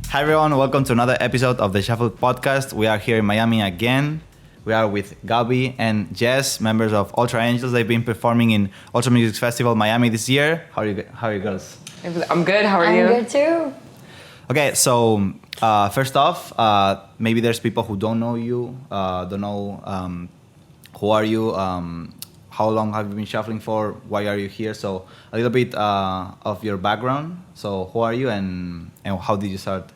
Hi everyone, welcome to another episode of the Shuffle Podcast. We are here in Miami again. We are with Gaby and Jess, members of Ultra Angels. They've been performing in Ultra Music Festival Miami this year. How are you girls? I'm good. How are you? I'm good too. Okay, so first off, maybe there's people who don't know you, don't know who are you, how long have you been shuffling for, why are you here? So a little bit of your background. So who are you and how did you start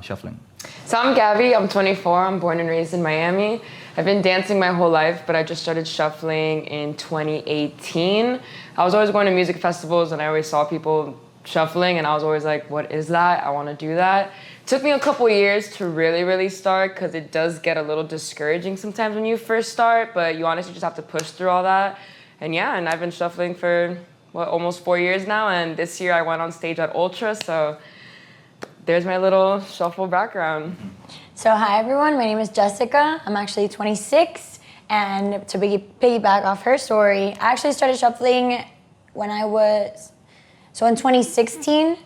shuffling? So I'm Gaby. I'm 24. I'm born and raised in Miami. I've been dancing my whole life, but I just started shuffling in 2018. I was always going to music festivals and I always saw people shuffling and I was always like, what is that? I want to do that. It took me a couple years to really start because it does get a little discouraging sometimes when you first start, but you honestly just have to push through all that. And I've been shuffling for almost 4 years now, and this year I went on stage at Ultra, so there's my little shuffle background. So hi everyone, my name is Jessica. I'm actually 26, and to piggyback off her story, I actually started shuffling when in 2016.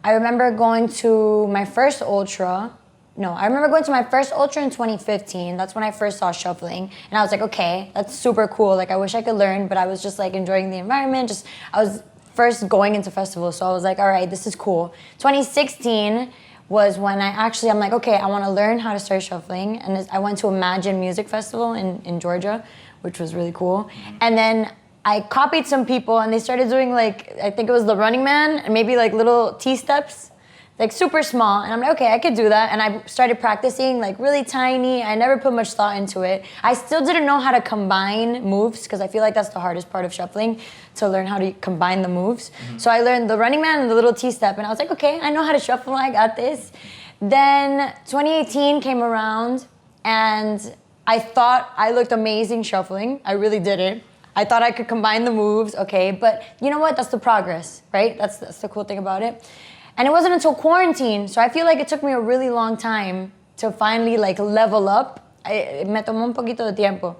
I remember going to my first Ultra. I remember going to my first Ultra in 2015. That's when I first saw shuffling. And I was like, okay, that's super cool. Like, I wish I could learn, but I was just like enjoying the environment. I was first going into festivals, so I was like, all right, this is cool. 2016 was when I'm like, okay, I want to learn how to start shuffling. And I went to Imagine Music Festival in Georgia, which was really cool. And then I copied some people and they started doing like, I think it was the Running Man and maybe like little T-steps, like super small. And I'm like, okay, I could do that. And I started practicing like really tiny. I never put much thought into it. I still didn't know how to combine moves because I feel like that's the hardest part of shuffling, to learn how to combine the moves. Mm-hmm. So I learned the Running Man and the little T-step and I was like, okay, I know how to shuffle, I got this. Then 2018 came around and I thought I looked amazing shuffling. I really did it. I thought I could combine the moves, okay, but you know what? That's the progress, right? That's the cool thing about it. And it wasn't until quarantine, so I feel like it took me a really long time to finally like level up. Me tomó un poquito de tiempo.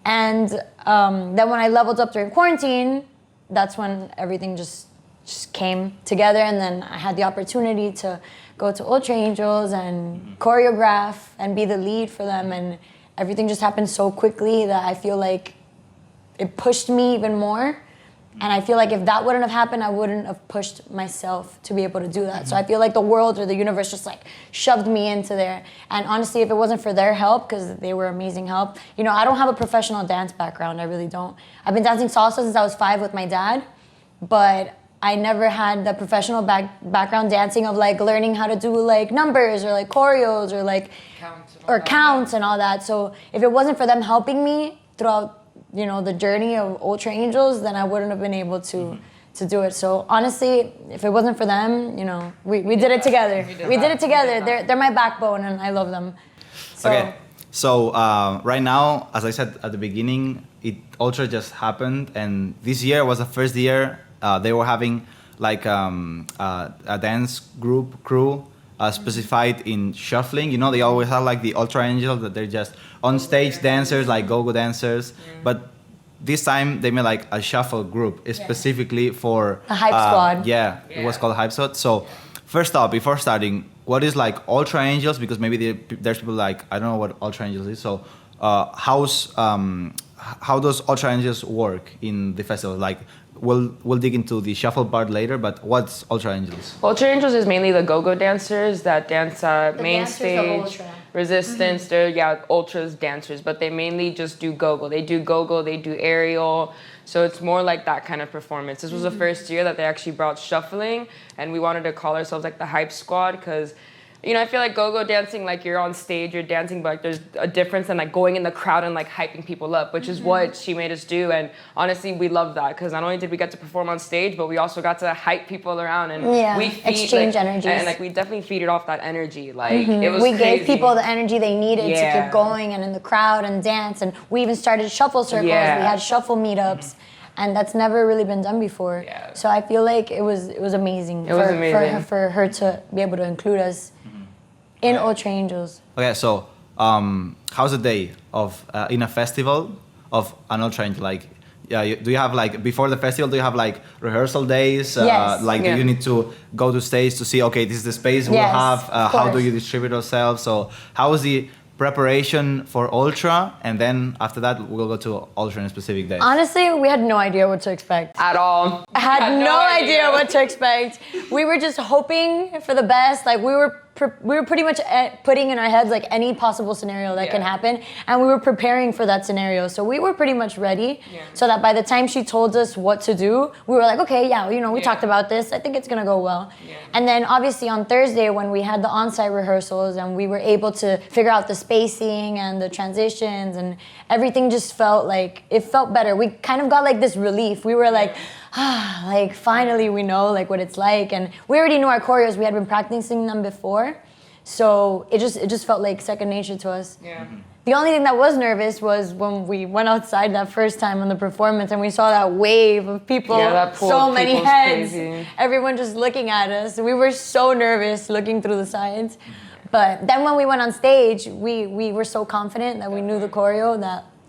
And then when I leveled up during quarantine, that's when everything just came together, and then I had the opportunity to go to Ultra Angels and choreograph and be the lead for them, and everything just happened so quickly that I feel like it pushed me even more. And I feel like if that wouldn't have happened, I wouldn't have pushed myself to be able to do that. So I feel like the world or the universe just like shoved me into there. And honestly, if it wasn't for their help, because they were amazing help, I don't have a professional dance background. I really don't. I've been dancing salsa since I was 5 with my dad, but I never had the professional background dancing of like learning how to do like numbers or like choreos or like counts and all that. So if it wasn't for them helping me throughout the journey of Ultra Angels, then I wouldn't have been able to do it. So honestly, if it wasn't for them, we did it together. We did it together. They're my backbone and I love them. Okay, so right now, as I said at the beginning, Ultra just happened, and this year was the first year they were having like a dance crew specified in shuffling. They always have like the Ultra Angels that they're just on stage dancers, like Gogo dancers. But this time they made like a shuffle group specifically for a hype squad. It was called Hype Squad. So first off, before starting, what is like Ultra Angels? Because maybe there's people like, I don't know what Ultra Angels is. So how does Ultra Angels work in the festival? Like, We'll dig into the shuffle part later, but what's Ultra Angels? Ultra Angels is mainly the Gogo dancers that dance at Mainstage, Resistance. They're Ultra's dancers, but they mainly just do Gogo. They do Gogo, they do aerial, so it's more like that kind of performance. This was the first year that they actually brought shuffling, and we wanted to call ourselves like the Hype Squad because I feel like Gogo dancing, like you're on stage, you're dancing, but like there's a difference in like going in the crowd and like hyping people up, which is what she made us do. And honestly, we love that because not only did we get to perform on stage, but we also got to hype people around and we exchange energies. And like we definitely feeded off that energy. Like it was we crazy. gave people the energy they needed to keep going and in the crowd and dance. And we even started shuffle circles. We had shuffle meetups. And that's never really been done before. Yeah. So I feel like it was amazing. For her to be able to include us in Ultra Angels. Okay, so how's the day of in a festival of an Ultra Angel? Like do you have like before the festival? Do you have like rehearsal days? Yes. Like do you need to go to stage to see? Okay, this is the space we'll Yes, have. of How do course. you distribute yourself? So how was the preparation for Ultra? And then after that, we'll go to Ultra in a specific day. Honestly, we had no idea what to expect. At all. I had no idea what to expect. We were just hoping for the best. Like we were pretty much putting in our heads like any possible scenario that can happen, and we were preparing for that scenario. So we were pretty much ready. Yeah. So that by the time she told us what to do, we were like, okay, yeah, you know, we talked about this. I think it's gonna go well. Yeah. And then obviously on Thursday when we had the on-site rehearsals and we were able to figure out the spacing and the transitions and everything just felt like it felt better. We kind of got like this relief. We were like, like finally we know like what it's like, and we already knew our choreos. We had been practicing them before, so it just felt like second nature to us. Yeah. The only thing that was nervous was when we went outside that first time on the performance and we saw that wave of people, Yeah, that pool so of many people's heads, crazy. everyone just looking at us. We were so nervous looking through the sides. But then when we went on stage, we were so confident that we knew the choreo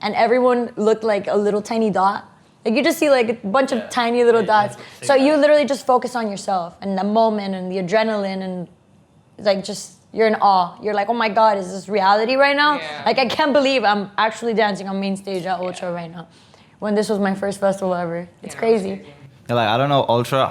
and everyone looked like a little tiny dot. Like you just see like a bunch of tiny little dots. So you literally just focus on yourself and the moment and the adrenaline and like just you're in awe. You're like, oh my God, is this reality right now? Yeah. Like I can't believe I'm actually dancing on Mainstage at Ultra right now. When this was my first festival ever. It's crazy. Yeah, like I don't know Ultra,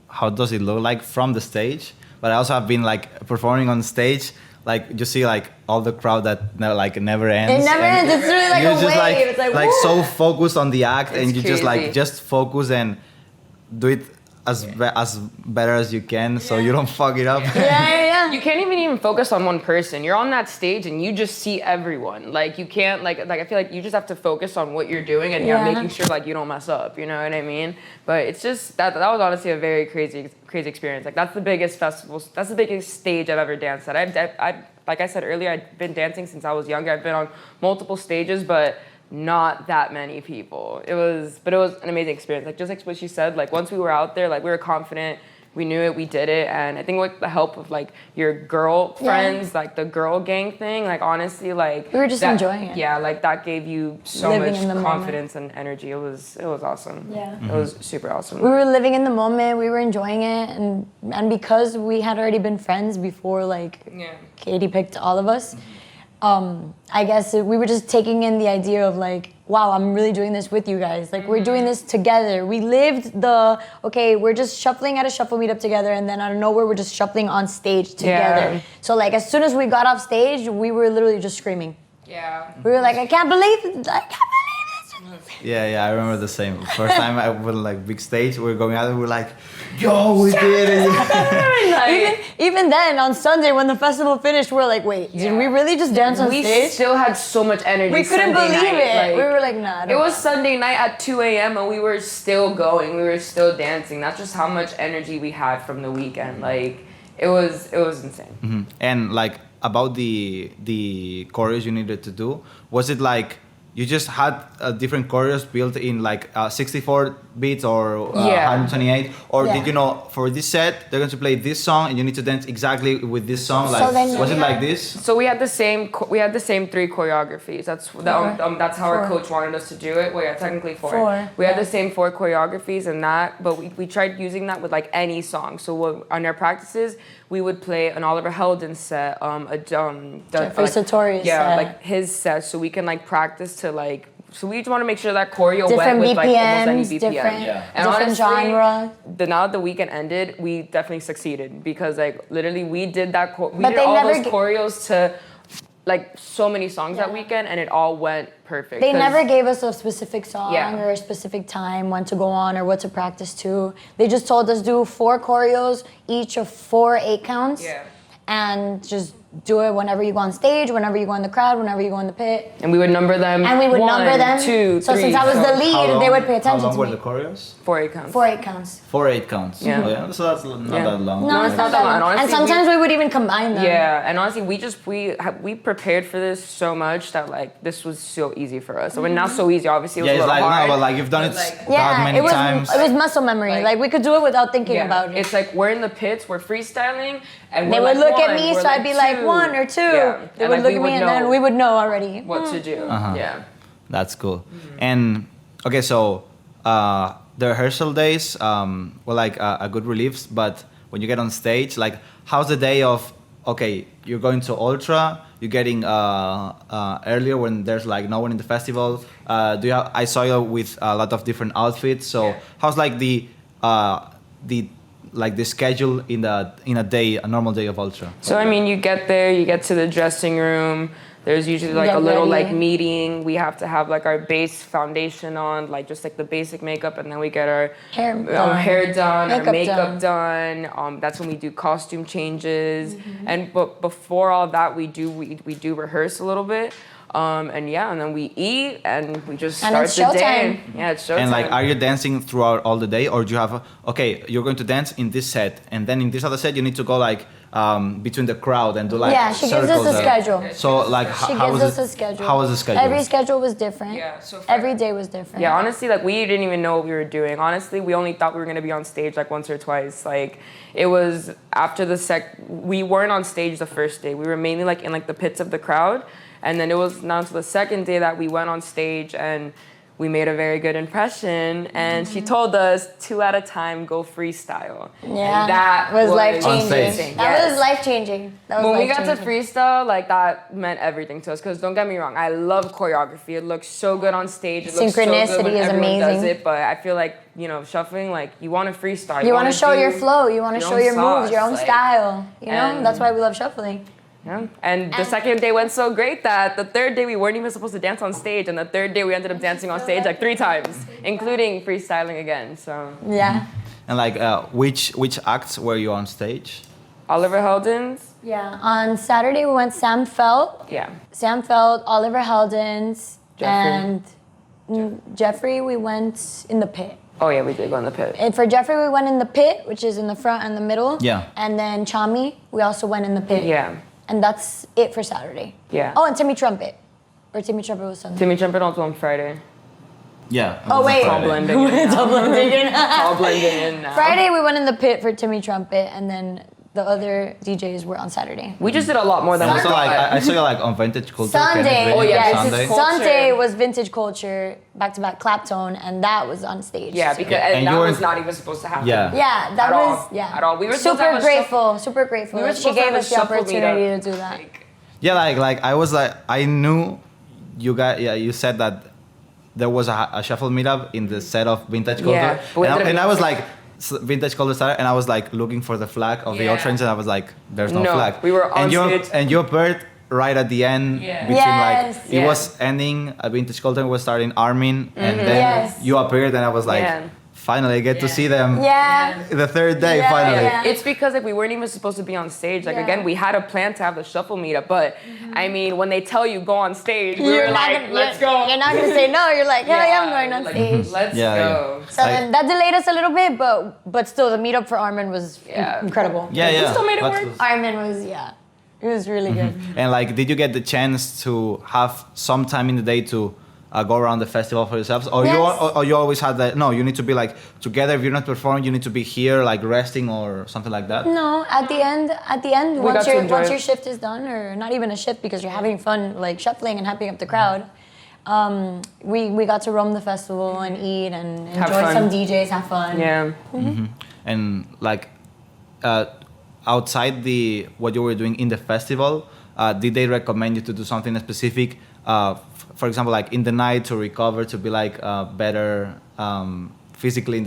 how does it look like from the stage? But I also have been like performing on stage. Like you see like all the crowd that never ends. It never and ends. It's really like you're a just wave. It's like woo. so focused on the act, and It's you just crazy. just focus and do it as better as you can, so you don't fuck it up. Yeah. You can't even focus on one person. You're on that stage and you just see everyone. Like you can't like I feel like you just have to focus on what you're doing and you're making sure like you don't mess up. You know what I mean? But it's just that was honestly a very crazy experience. Like that's the biggest festival. That's the biggest stage I've ever danced at. I've like I said earlier, I've been dancing since I was younger. I've been on multiple stages, but not that many people. It was an amazing experience. Like just like what she said, like once we were out there, like we were confident, we knew it, we did it, and I think with the help of like your girl friends, like the girl gang thing, like honestly, like We were just enjoying it. Yeah, like that gave you so Living much in the moment. confidence and energy. It was awesome. Yeah. It was super awesome. We were living in the moment. We were enjoying it, and because we had already been friends before, like Katie picked all of us. I guess we were just taking in the idea of like, wow, I'm really doing this with you guys. Like we're doing this together. We lived we're just shuffling at a shuffle meetup together, and then out of nowhere we're just shuffling on stage together. Yeah. So like as soon as we got off stage, we were literally just screaming. Yeah. We were like, I can't believe this. Yeah, I remember the same. First time I went like big stage, we were going out and we were like, yo, we did it. Even then on Sunday when the festival finished, we were like, wait, did we really just dance on We stage? still had so much energy. We couldn't Sunday believe night. it. Like, We were like, nah. it was Sunday night at 2 a.m. and we were still going. We were still dancing. That's just how much energy we had from the weekend. Like it was insane. Mm-hmm. And like about the choreos you needed to do, was it like you just had different choreos built in like 64 beats or 128, or did you know for this set they're going to play this song and you need to dance exactly with this song? Like, then was it like this? So we had the same 3 choreographies. That's how our coach wanted us to do it. Well, yeah, technically 4. We had the same 4 choreographies and that, but we tried using that with like any song. So on our practices, we would play an Oliver Heldon set, Jeffrey Sartorius set. like his set, so we can like practice to like. So we just want to make sure that choreo Different went with like almost any BPMs, BPM. And different honestly, genre. now that the weekend ended, we definitely succeeded because like literally we did that. We But did they all never those choreos to like so many songs that weekend, and it all went perfect. They never gave us a specific song Yeah. or a specific time when to go on or what to practice to. They just told us do 4 choreos, each of 4 8 counts, and just do it whenever you go on stage, whenever you go in the crowd, whenever you go in the pit. And we would number them. And we would 1, number them. 2, 3. So since I was the lead, they would pay attention How long to were me. the choreos? 4 8 counts. 4 8 counts. 4 8 counts. Yeah. Oh, yeah. So that's not that long. No, it's not that long. Honestly, And sometimes we would even combine them. Yeah, and honestly, we prepared for this so much that like this was so easy for us. I mean, not so easy, obviously. It was Yeah, a it's little like hard. no, but like you've done it like- that many times. It was muscle memory. Like we could do it without thinking about it. It's like we're in the pits, we're freestyling, and They we're would like look at one, me, we're so I'd be like 2. 1 or 2. Yeah. They And, would like, look we at me, would and then know we would know already. what to do. Yeah. That's cool. And Okay, so the rehearsal days were like a good relief, but when you get on stage, like, how's the day of? Okay, you're going to Ultra. You're getting earlier when there's like no one in the festival. Do you? I saw you with a lot of different outfits. So how's like the schedule in a normal day of Ultra? So I mean, you get there, you get to the dressing room. There's usually like a little like meeting. We have to have like our base foundation on, like just like the basic makeup, and then we get our hair done, our makeup done. That's when we do costume changes. And but before all that, we do rehearse a little bit. And then we eat and we just start the day. Yeah, it's showtime. And like, are you dancing throughout all the day, or do you have you're going to dance in this set, and then in this other set you need to go like between the crowd and do like she gives us a schedule. So like, how was the schedule? How was the schedule? Every schedule was different. Yeah, so every day was different. Yeah, honestly, like we didn't even know what we were doing. Honestly, we only thought we were gonna be on stage like once or twice. Like it was after we weren't on stage the first day. We were mainly like in like the pits of the crowd. And then it was not until the second day that we went on stage and we made a very good impression. And she told us 2 at a time, go freestyle. Yeah, and that was life-changing. That was life-changing. When we got to freestyle, like that meant everything to us. Because don't get me wrong, I love choreography. It looks so good on stage. It looks so good when everyone does it. But I feel like, shuffling, like you want to freestyle. You want to show your flow. You want to show your moves, your own style. That's why we love shuffling. Yeah. And the second day went so great that the third day we weren't even supposed to dance on stage, and the third day we ended up dancing on stage like 3 times, including freestyling again. So yeah. And like, which acts were you on stage? Oliver Heldens. Yeah. On Saturday we went Sam Felt. Yeah. Sam Felt, Oliver Heldens, and Jeffrey. We went in the pit. Oh yeah, we did go in the pit. And for Jeffrey, we went in the pit, which is in the front and the middle. Yeah. And then Chami, we also went in the pit. Yeah. And that's it for Saturday. Yeah. Oh, and Timmy Trumpet. Or Timmy Trumpet was Sunday. Timmy Trumpet also on Friday. Yeah. Oh, wait. It's all blending in. It's all blending in. All blending in now. Friday, we went in the pit for Timmy Trumpet, and then the other DJs were on Saturday. We just did a lot more than we thought. I saw you like on Vintage Culture. Sunday. Oh yeah, Sunday. Sunday was Vintage Culture, back-to-back Claptone, and that was on stage. Yeah, because and that was not even supposed to happen. Yeah. Yeah, that was at all. We were super grateful. Super grateful. She gave us the opportunity to do that. Yeah, like I was like, I knew you guys. Yeah, you said that there was a shuffle meetup in the set of Vintage Culture, and I was like, Vintage Culture started, and I was like looking for the flag of the Ultra, and I was like, there's no flag. We were on stage. And you appeared right at the end between it was ending a Vintage Culture, and was starting Armin, and then you appeared, and I was like. Finally, I get to see them. Yeah. The third day, finally. Yeah. It's because like we weren't even supposed to be on stage. Like again, we had a plan to have the shuffle meetup, but I mean, when they tell you go on stage, we were like, let's go. You're not gonna say no. You're like, yeah, I'm going on stage. Let's go. So then that delayed us a little bit, but still, the meetup for Armin was incredible. Yeah. We still made it work. Armin was it was really good. And like, did you get the chance to have some time in the day to go around the festival for yourselves, or you always had that? No, you need to be like together. If you're not performing, you need to be here, like resting or something like that. No, at the end, once your shift is done, or not even a shift because you're having fun, like shuffling and hyping up the crowd. We got to roam the festival and eat and enjoy some DJs, have fun. Yeah. And like, outside what you were doing in the festival, did they recommend you to do something specific? For example, like in the night to recover, to be like better physically in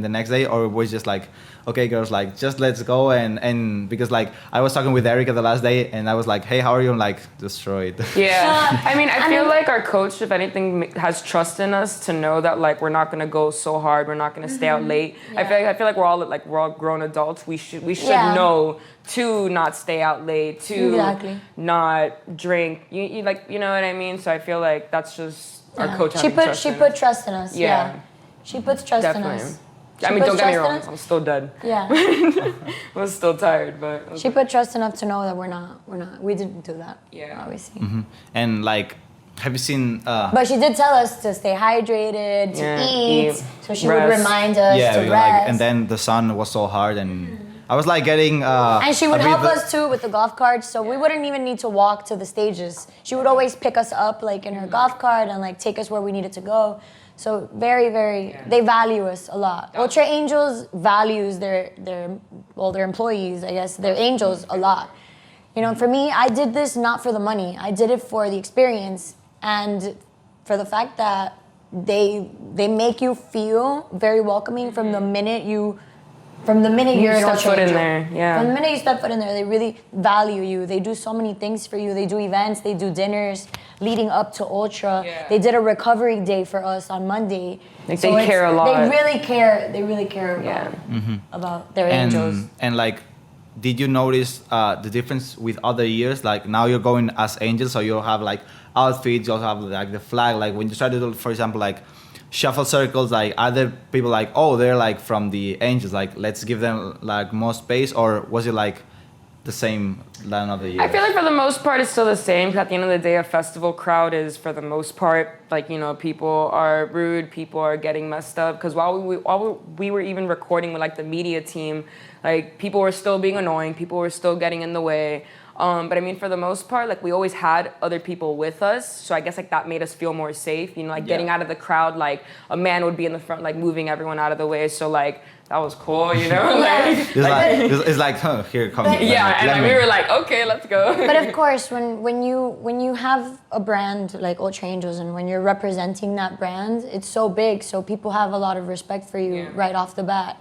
the next day, or was just like, okay, girls, like just let's go and because like I was talking with Erica the last day, and I was like, hey, how are you? I'm like, destroyed. Yeah, I mean, I feel like our coach, if anything, has trust in us to know that like we're not gonna go so hard, we're not gonna stay out late. Yeah. I feel like we're all grown adults. We should know to not stay out late, to not drink. You know what I mean? So I feel like that's just our coach. She put trust in us. Yeah. She puts trust in us. I mean, don't get me wrong, I'm still dead. Yeah. I was still tired, but she put trust enough to know that we didn't do that. Yeah. Obviously. And like, have you seen? But she did tell us to stay hydrated, to eat, so she would remind us to rest. Like, and then the sun was so hard, and I was like getting. And she would help us too with the golf carts, so we wouldn't even need to walk to the stages. She would always pick us up like in her golf cart and like take us where we needed to go. So very, very, they value us a lot. Ultra Angels values their employees, I guess, their angels a lot. You know, for me, I did this not for the money. I did it for the experience and for the fact that they make you feel very welcoming from the minute you're an step Ultra foot in Angel. there, yeah. From the minute you step foot in there, they really value you. They do so many things for you. They do events, they do dinners leading up to Ultra. Yeah. They did a recovery day for us on Monday. Like they care a lot. They really care. They really care about their angels. And like, did you notice the difference with other years? Like now you're going as angels, so you have like outfits, you also have like the flag. Like when you try to do, for example, like shuffle circles, like other people like, oh, they're like from the angels, like let's give them like more space, or was it like the same line of the year? I feel like for the most part it's still the same. 'Cause at the end of the day, a festival crowd is for the most part like, you know, people are rude, people are getting messed up. Because while we were even recording with like the media team, like people were still being annoying, people were still getting in the way. But I mean, for the most part, like we always had other people with us, so I guess like that made us feel more safe. You know, like getting out of the crowd, like a man would be in the front, like moving everyone out of the way. So like that was cool, you know. It's like oh, here comes. Yeah, and like, we were like, okay, let's go. But of course, when you have a brand like Ultra Angels and when you're representing that brand, it's so big, so people have a lot of respect for you right off the bat.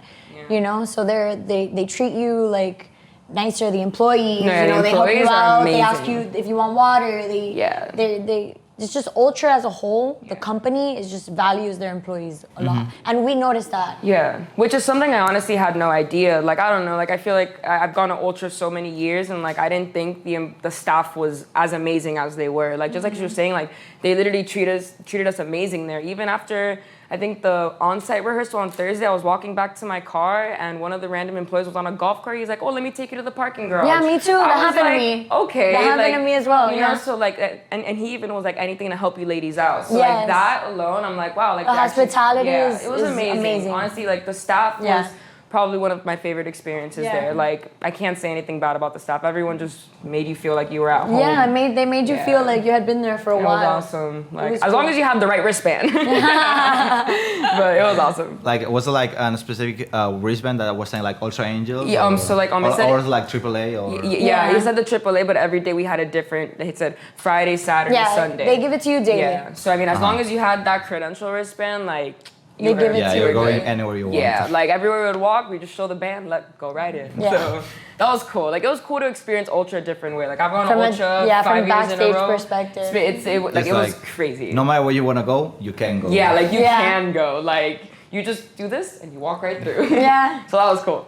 You know, so they treat you like nicer. The employees, you know, they help you out. They ask you if you want water. They it's just Ultra as a whole. The company is just values their employees a lot, and we noticed that. Yeah, which is something I honestly had no idea. Like I don't know. Like I feel like I've gone to Ultra so many years, and like I didn't think the staff was as amazing as they were. Like just like you were saying, like they literally treated us amazing there. Even after I think the on-site rehearsal on Thursday, I was walking back to my car, and one of the random employees was on a golf cart. He's like, "Oh, let me take you to the parking garage." Yeah, me too. That happened to me. Okay, that happened to me as well. You know, so like, and he even was like, anything to help you ladies out. So like that alone, I'm like, wow, like the hospitality it was amazing. Honestly, like the staff was probably one of my favorite experiences there. Like I can't say anything bad about the staff. Everyone just made you feel like you were at home. Yeah, they made you feel like you had been there for a while. It was awesome. Like as long as you have the right wristband. But it was awesome. Like was it like a specific wristband that was saying like Ultra Angels? Yeah, or, so like on or like AAA or yeah, he said the AAA, but every day we had a different. He said Friday, Saturday, Sunday. They give it to you daily. Yeah, so I mean, as long as you had that credential wristband, like. They give it to you. You're going anywhere you want. Yeah, like everywhere we would walk, we just show the band, go right in. Yeah. So that was cool. Like it was cool to experience Ultra a different way. Like I've gone to Ultra 5 from years backstage in a row. perspective. It was crazy. No matter where you want to go, you can go. Yeah, like you can go. Like you just do this and you walk right through. Yeah. So that was cool.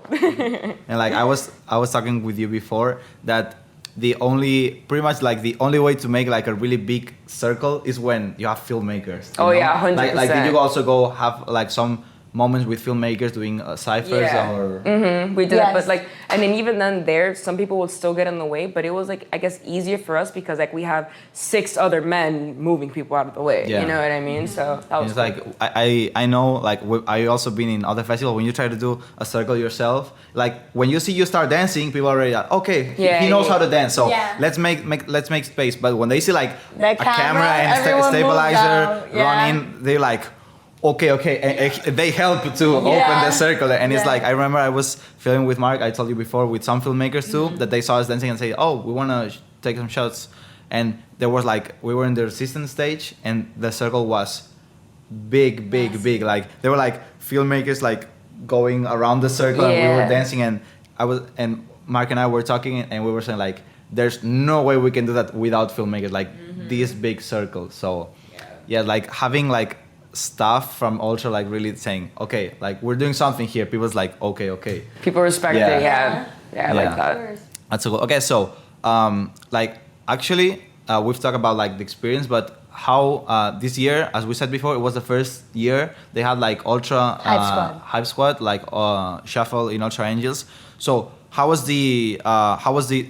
And like I was talking with you before that pretty much the only way to make like a really big circle is when you have filmmakers. Oh yeah, 100%. Like did you also go have like some moments with filmmakers doing ciphers or? We did it, but like, and then even then there, some people would still get in the way, but it was like, I guess easier for us because like we have 6 other men moving people out of the way. Yeah. You know what I mean? So that was it's cool. Like I know like I also been in other festivals when you try to do a circle yourself. Like when you see you start dancing, people are already like, okay, he knows how to dance, so let's make space. But when they see like a camera and a stabilizer running, they're like, okay, and they help to open the circle. And it's like, I remember I was filming with Mark, I told you before, with some filmmakers too, that they saw us dancing and say, oh, we want to take some shots. And there was like, we were in the resistance stage and the circle was big. Like there were like filmmakers like going around the circle and we were dancing, and Mark and I were talking and we were saying like, there's no way we can do that without filmmakers, like these big circles. So like having like staff from Ultra like really saying, okay, like we're doing something here. People's like, okay. People respect it. I like that. That's so cool. Okay, so like actually we've talked about like the experience, but how this year, as we said before, it was the first year they had like Ultra Hype Squad like shuffle in Ultra Angels. So how was the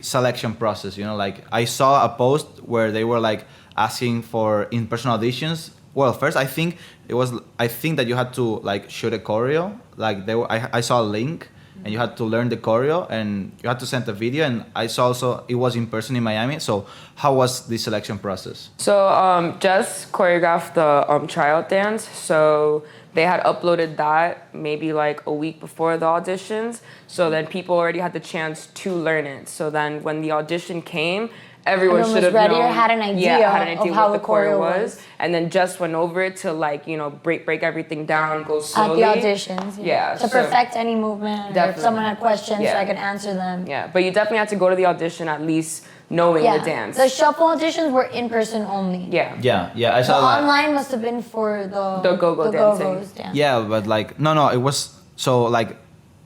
selection process? You know, like I saw a post where they were like asking for in-person auditions. Well, first I think that you had to like shoot a choreo. Like I saw a link, and you had to learn the choreo, and you had to send a video. And I saw also it was in person in Miami. So how was the selection process? So Jess choreographed the tryout dance. So they had uploaded that maybe like a week before the auditions. So then people already had the chance to learn it. So then when the audition came, everyone should have ready known, or had an idea, of how what the choreo was. And then Jess went over it to like, break everything down, go slowly. At the auditions. Yeah. To perfect any movement. Or if someone had questions, so I could answer them. Yeah, but you definitely had to go to the audition at least knowing the dance. The shuffle auditions were in person only. Yeah. Yeah, I saw that. Online must have been for the Gogo dancing. Gogo's dance. Yeah, but like no, it was so like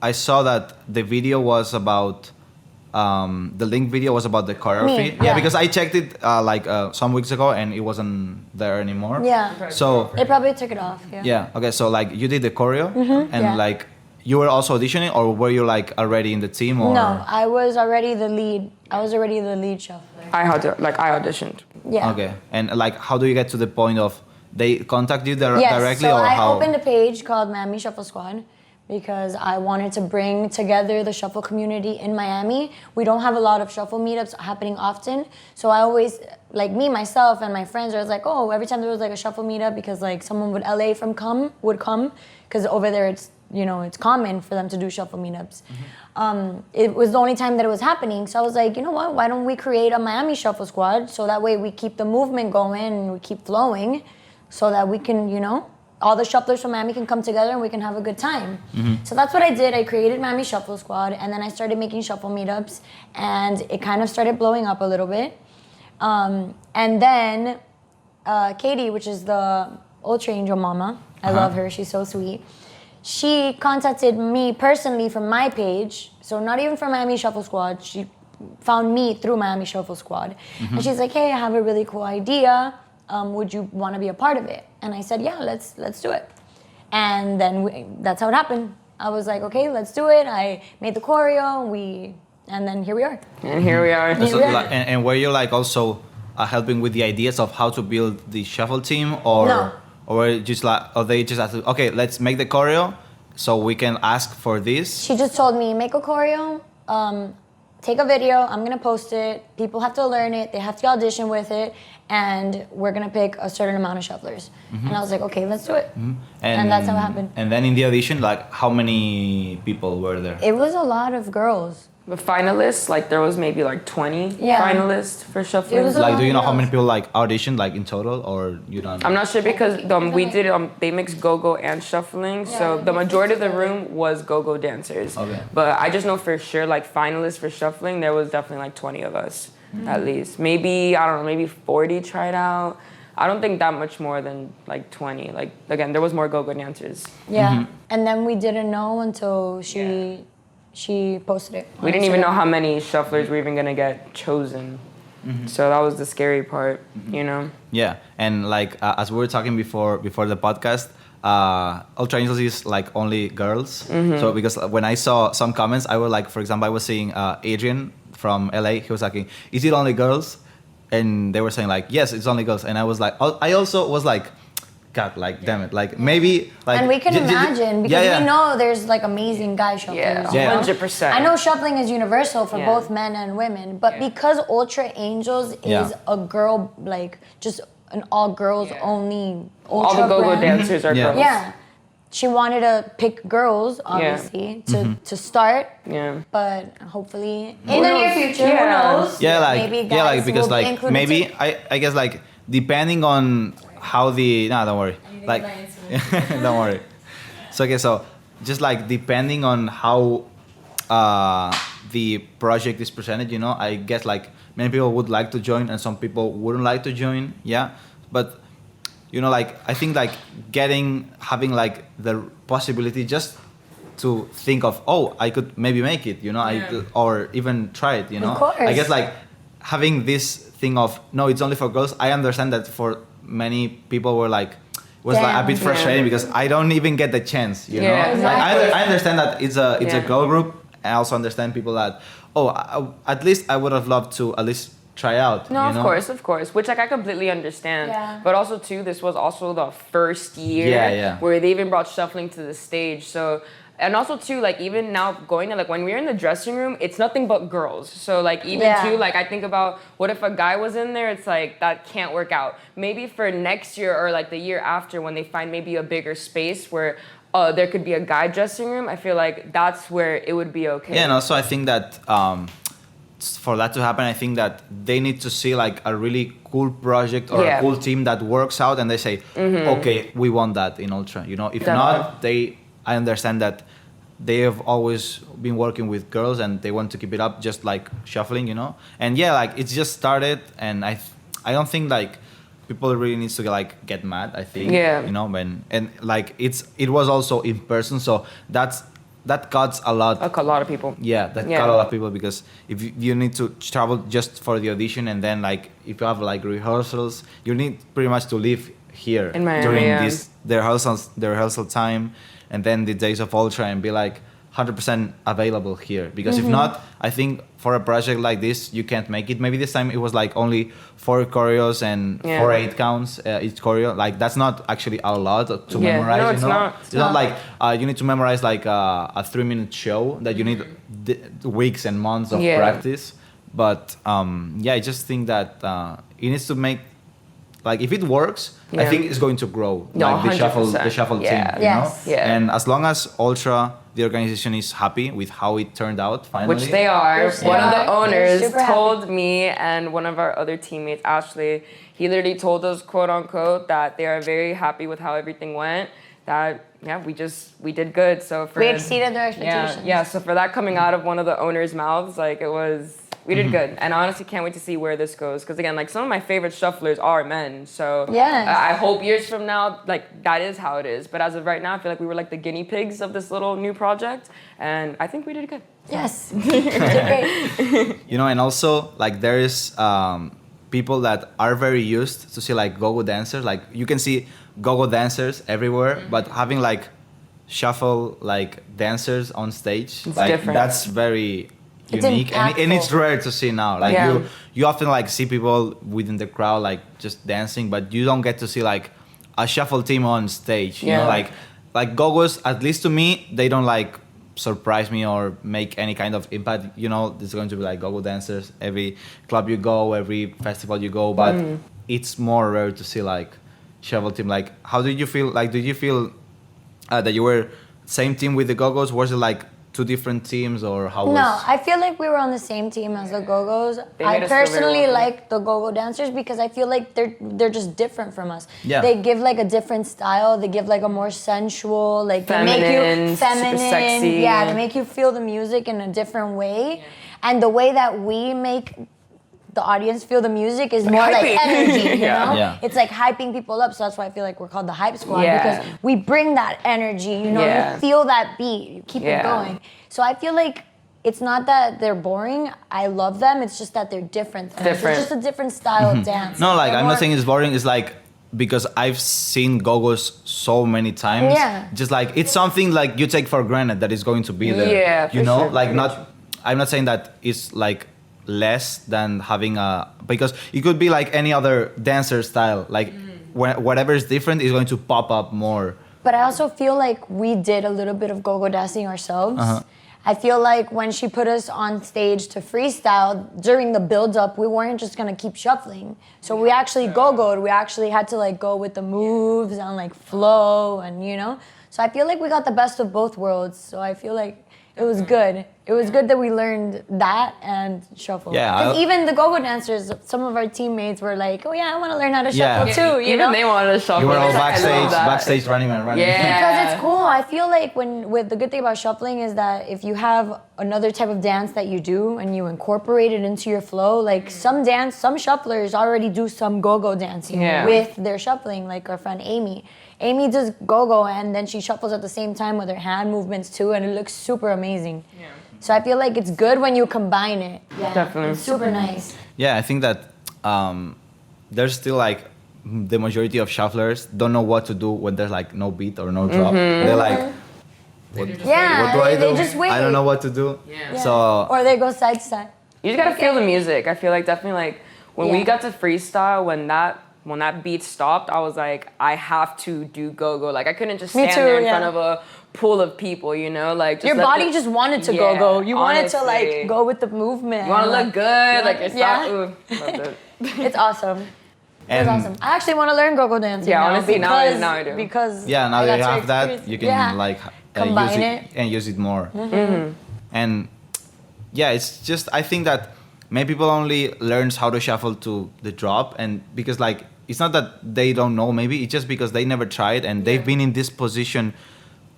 I saw that the video was about the link video was about the choreography. Yeah, because I checked it some weeks ago and it wasn't there anymore. Yeah. So They probably took it off. Yeah. yeah, okay, so like you did the choreo and yeah. like you were also auditioning, or were you like already in the team? Or No, I was already the lead. I was already the lead shuffler. I auditioned. Yeah. Okay, and like how do you get to the point of they contact you Yes, directly, so or I how? opened a page called Miami Shuffle Squad because I wanted to bring together the shuffle community in Miami. We don't have a lot of shuffle meetups happening often, so I always, like me, myself, and my friends, I was like, oh, every time there was like a shuffle meetup, because like someone would LA would come, because over there it's it's common for them to do shuffle meetups. It was the only time that it was happening, so I was like, you know what? Why don't we create a Miami Shuffle Squad so that way we keep the movement going and we keep flowing, so that we can all the shufflers from Miami can come together and we can have a good time. So that's what I did. I created Miami Shuffle Squad, and then I started making shuffle meetups, and it kind of started blowing up a little bit. And then Katie, which is the Ultra Angel Mama, I love her, she's so sweet. She contacted me personally from my page, so not even from Miami Shuffle Squad. She found me through Miami Shuffle Squad. And she's like, hey, I have a really cool idea. Would you want to be a part of it? And I said, yeah, let's do it. And then that's how it happened. I was like, okay, let's do it. I made the choreo, and then here we are. And here we are. So, and were you like also helping with the ideas of how to build the shuffle team, or No. or just like, or they just asked, okay, let's make the choreo so we can ask for this? She just told me, make a choreo, take a video, I'm gonna post it, people have to learn it, they have to audition with it, and we're gonna pick a certain amount of shufflers. And I was like, okay, let's do it. And that's how it happened. And then in the audition, like how many people were there? It was a lot of girls. The finalists, like there was maybe like 20 Yeah. finalists for shuffling. It was a Like, do you know how girls. many people like auditioned like in total, or you don't? I'm not sure because we did they mixed go-go and shuffling, so the majority of the room was go-go dancers. Okay. But I just know for sure, like finalists for shuffling, there was definitely like 20 of us at least. Maybe I don't know, maybe 40 tried out. I don't think that much more than like 20. Like again, there was more go-go dancers. Yeah. And then we didn't know until she posted it. We didn't even know how many shufflers were even gonna get chosen. So that was the scary part, Yeah, and like as we were talking before the podcast, Ultra Angels is like only girls. So because when I saw some comments, I was like, for example, I was seeing Adrian from LA. He was asking, "Is it only girls?" And they were saying like, "Yes, it's only girls." And I was like, I also was like, God, like damn it, like maybe like. And we can imagine because we know there's like amazing guy shufflers. Yeah, 100%. I know shuffling is universal for Yeah. both men and women, but because Ultra Angels is a girl, like just an all girls only Ultra All the go-go brand. dancers are girls. Yeah. She wanted to pick girls, obviously, to start. Yeah. But hopefully in the near future, who knows? Yeah, like maybe guys like because will be like included maybe too. I guess like depending on how don't worry, like don't worry. So okay, so just like depending on how the project is presented, I guess like many people would like to join and some people wouldn't like to join. Yeah, but like I think like having like the possibility just to think of, oh, I could maybe make it, or even try it, Of course. I guess like having this thing of no, it's only for girls. I understand that for many people were like was like a bit frustrating because I don't even get the chance, you know. Exactly. Like, I understand that it's a girl group. I also understand people that at least I would have loved to at least try out. No, of course. Which like I completely understand. Yeah. But also too, this was also the first year where they even brought shuffling to the stage. So And also too, like even now going to like when we're in the dressing room, it's nothing but girls. So like even too, like I think about what if a guy was in there? It's like that can't work out. Maybe for next year or like the year after when they find maybe a bigger space where there could be a guy dressing room, I feel like that's where it would be okay. Yeah, and also I think that for that to happen, I think that they need to see like a really cool project or a cool team that works out, and they say, okay, we want that in Ultra. You know, if not, I understand that they have always been working with girls and they want to keep it up, just like shuffling, you know. And yeah, like it's just started, and I don't think like people really needs to like get mad. I think, you know, and like it was also in person, so that cuts a lot. A lot of people. Yeah, that cut a lot of people, because if you need to travel just for the audition, and then like if you have like rehearsals, you need pretty much to live here in Miami, during the rehearsal time, and then the days of Ultra, and be like 100% available here. Because if not, I think for a project like this, you can't make it. Maybe this time it was like only 4 choreos and 4 8 counts each choreo. Like that's not actually a lot to memorize. No, it's you know? not. It's not like you need to memorize like a 3-minute show that you need weeks and months of practice. But I just think that it needs to make, like if it works, I think it's going to grow. No, like the shuffle team, you know? Yeah. And as long as Ultra, the organization, is happy with how it turned out finally. Which they are. One of the owners told me, and one of our other teammates, Ashley, he literally told us, quote unquote, that they are very happy with how everything went. That we did good. So we exceeded their expectations. Yeah. So for that coming out of one of the owners' mouths, like we did good. And I honestly can't wait to see where this goes. Because again, like some of my favorite shufflers are men. So I hope years from now, like that is how it is. But as of right now, I feel like we were like the guinea pigs of this little new project. And I think we did good. Yes. Great. You know, and also like there is people that are very used to see like go-go dancers. Like you can see go-go dancers everywhere, but having like shuffle like dancers on stage, it's like different. That's very It's unique, and impactful. it's rare to see now. Like you often like see people within the crowd like just dancing, but you don't get to see like a shuffle team on stage. You know, like go-go's, at least to me, they don't like surprise me or make any kind of impact. You know, there's going to be like go-go dancers every club you go, every festival you go, but it's more rare to see like shuffle team. Like, how did you feel? Like, did you feel that you were same team with the go-go's? Was it like 2 different teams, or how was? No, I feel like we were on the same team as the Go-Go's. I personally like the Go-Go dancers because I feel like they're just different from us. Yeah. They give like a different style. They give like a more sensual, like they make you feminine. Super sexy. Yeah, they make you feel the music in a different way. Yeah. And the way that we make the audience feel the music is more like energy, you know? Yeah. It's like hyping people up, so that's why I feel like we're called the Hype Squad, because we bring that energy, you know? You feel that beat, you keep it going. So I feel like it's not that they're boring, I love them, it's just that they're different. It's just a different style of dance. No, like I'm not saying it's boring, it's like, because I've seen go-go's so many times, just like, it's something like you take for granted that it's going to be there, you know? Like I'm not saying that it's like less than having because it could be like any other dancer style, like whatever is different is going to pop up more. But I also feel like we did a little bit of go-go dancing ourselves. I feel like when she put us on stage to freestyle, during the build-up, we weren't just gonna keep shuffling. So we actually go-go'd. We actually had to like go with the moves and like flow, and you know. So I feel like we got the best of both worlds. So I feel like it was good. It was good that we learned that and shuffle. Yeah. Because even the go-go dancers, some of our teammates were like, "Oh yeah, I want to learn how to shuffle too." You know, they wanted to shuffle. You were all backstage running and running. Yeah. Because it's cool. I feel like with the good thing about shuffling is that if you have another type of dance that you do and you incorporate it into your flow, like some shufflers already do some go-go dancing with their shuffling, like our friend Amy. Amy does go-go and then she shuffles at the same time with her hand movements too, and it looks super amazing. Yeah. So I feel like it's good when you combine it. Yeah, definitely. It's super nice. Yeah, I think that there's still like the majority of shufflers don't know what to do when there's like no beat or no drop. They're like, what do I do? They just wait. I don't know what to do. Yeah. So or they go side to side. You just gotta feel the music. I feel like definitely like when we got to freestyle, when that beat stopped, I was like, I have to do go-go. Like I couldn't just stand there in front of a pool of people, you know, like just Your body just wanted to go. You wanted to like honestly. go with the movement. You want to look good, like your Yeah. style. Ooh, loved it. It's awesome. It's And awesome. I actually want to learn go-go dancing. Yeah, now honestly, now I do. Because yeah, now I that got you to have that, experience- you can yeah. like Combine use it. and use it more. Mm-hmm. And yeah, it's just I think that many people only learns how to shuffle to the drop, and because like it's not that they don't know, maybe it's just because they never tried and they've been in this position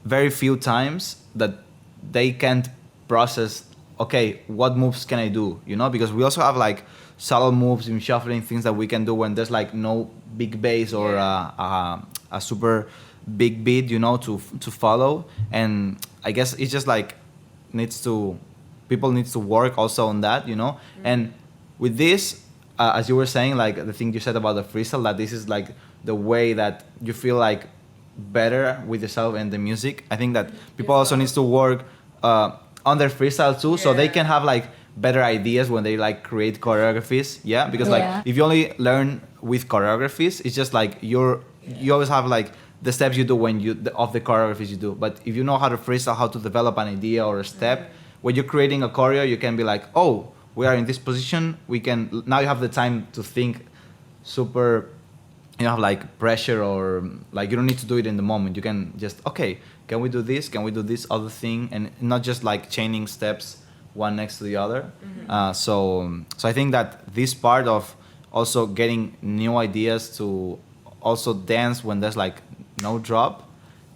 very few times that they can't process. Okay, what moves can I do? You know, because we also have like subtle moves in shuffling, things that we can do when there's like no big bass or a super big beat, you know, to follow. And I guess it's just like people needs to work also on that, you know. And with this, as you were saying, like the thing you said about the freestyle, that this is like the way that you feel like better with yourself and the music. I think that people also needs to work on their freestyle too, so they can have like better ideas when they like create choreographies. Yeah, because like if you only learn with choreographies, it's just like you always have like the steps you do when of the choreographies you do. But if you know how to freestyle, how to develop an idea or a step, when you're creating a choreo, you can be like, oh, we are in this position. We can now you have the time to think super. You don't have like pressure or like you don't need to do it in the moment. You can just okay, can we do this? Can we do this other thing? And not just like chaining steps one next to the other. So I think that this part of also getting new ideas to also dance when there's like no drop.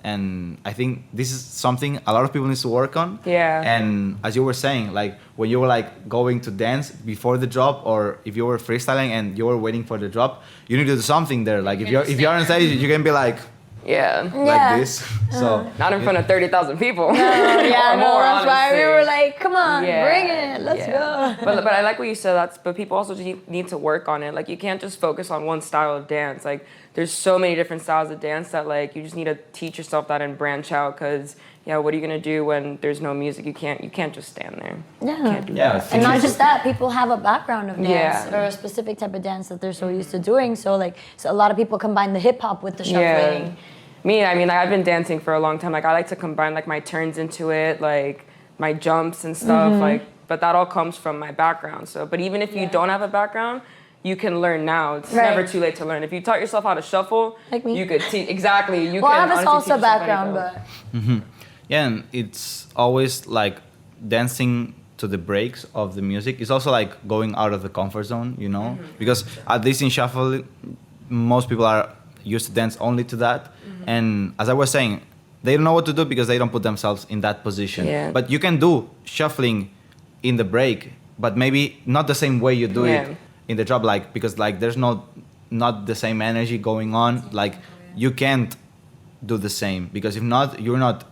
And I think this is something a lot of people need to work on. Yeah. And as you were saying, like when you were like going to dance before the drop, or if you were freestyling and you were waiting for the drop, you need to do something there. Like if you're on stage, you can be like Yeah. this. So Not in front of 30,000 people. Yeah, Or no, more, that's why we honestly. were like, come on, Yeah. bring it, let's Yeah. go. But I like what you said. But people also just need to work on it. Like you can't just focus on one style of dance. Like there's so many different styles of dance that like you just need to teach yourself that and branch out. Cause what are you gonna do when there's no music? You can't just stand there. Yeah. And not just that, people have a background of dance Yeah. or a specific type of dance that they're so used to doing. So like, a lot of people combine the hip hop with the shuffling. Yeah. Me, I mean, like, I've been dancing for a long time. Like, I like to combine like my turns into it, like my jumps and stuff. Like, but that all comes from my background. So, but even if you don't have a background, you can learn now. It's never too late to learn. If you taught yourself how to shuffle, like me. you could teach. Exactly. You Well, can I have a honestly salsa teach yourself background, anything. but yeah, and it's always like dancing to the breaks of the music. It's also like going out of the comfort zone, you know, because at least in shuffle, most people are used to dance only to that. And as I was saying, they don't know what to do because they don't put themselves in that position. Yeah. But you can do shuffling in the break, but maybe not the same way you do it in the drop, like because like there's not the same energy going on. Like you can't do the same because if not, you're not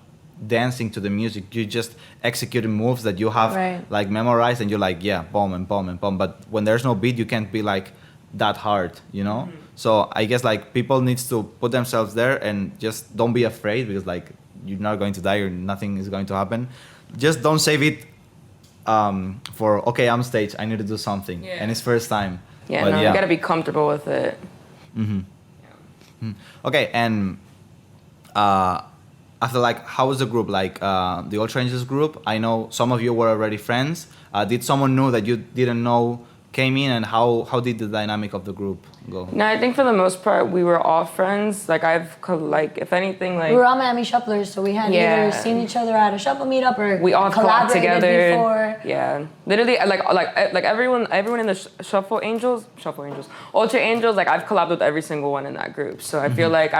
dancing to the music. You're just executing moves that you have like memorized, and you're like boom and boom and boom. But when there's no beat, you can't be like that hard, you know. So I guess like people needs to put themselves there and just don't be afraid, because like you're not going to die or nothing is going to happen. Just don't save it for okay, I'm stage, I need to do something and it's first time. Yeah, But you gotta be comfortable with it. Okay, and after like, how was the group? Like the Ultra Angels group, I know some of you were already friends. Did someone new that you didn't know came in, and how did the dynamic of the group go? No, I think for the most part we were all friends. Like if anything, like we were all Miami shufflers, so we had either seen each other at a shuffle meetup or we all collabed collaborated together before. Yeah, literally, like everyone in the Shuffle Angels, Ultra Angels, like I've collabed with every single one in that group. So I feel like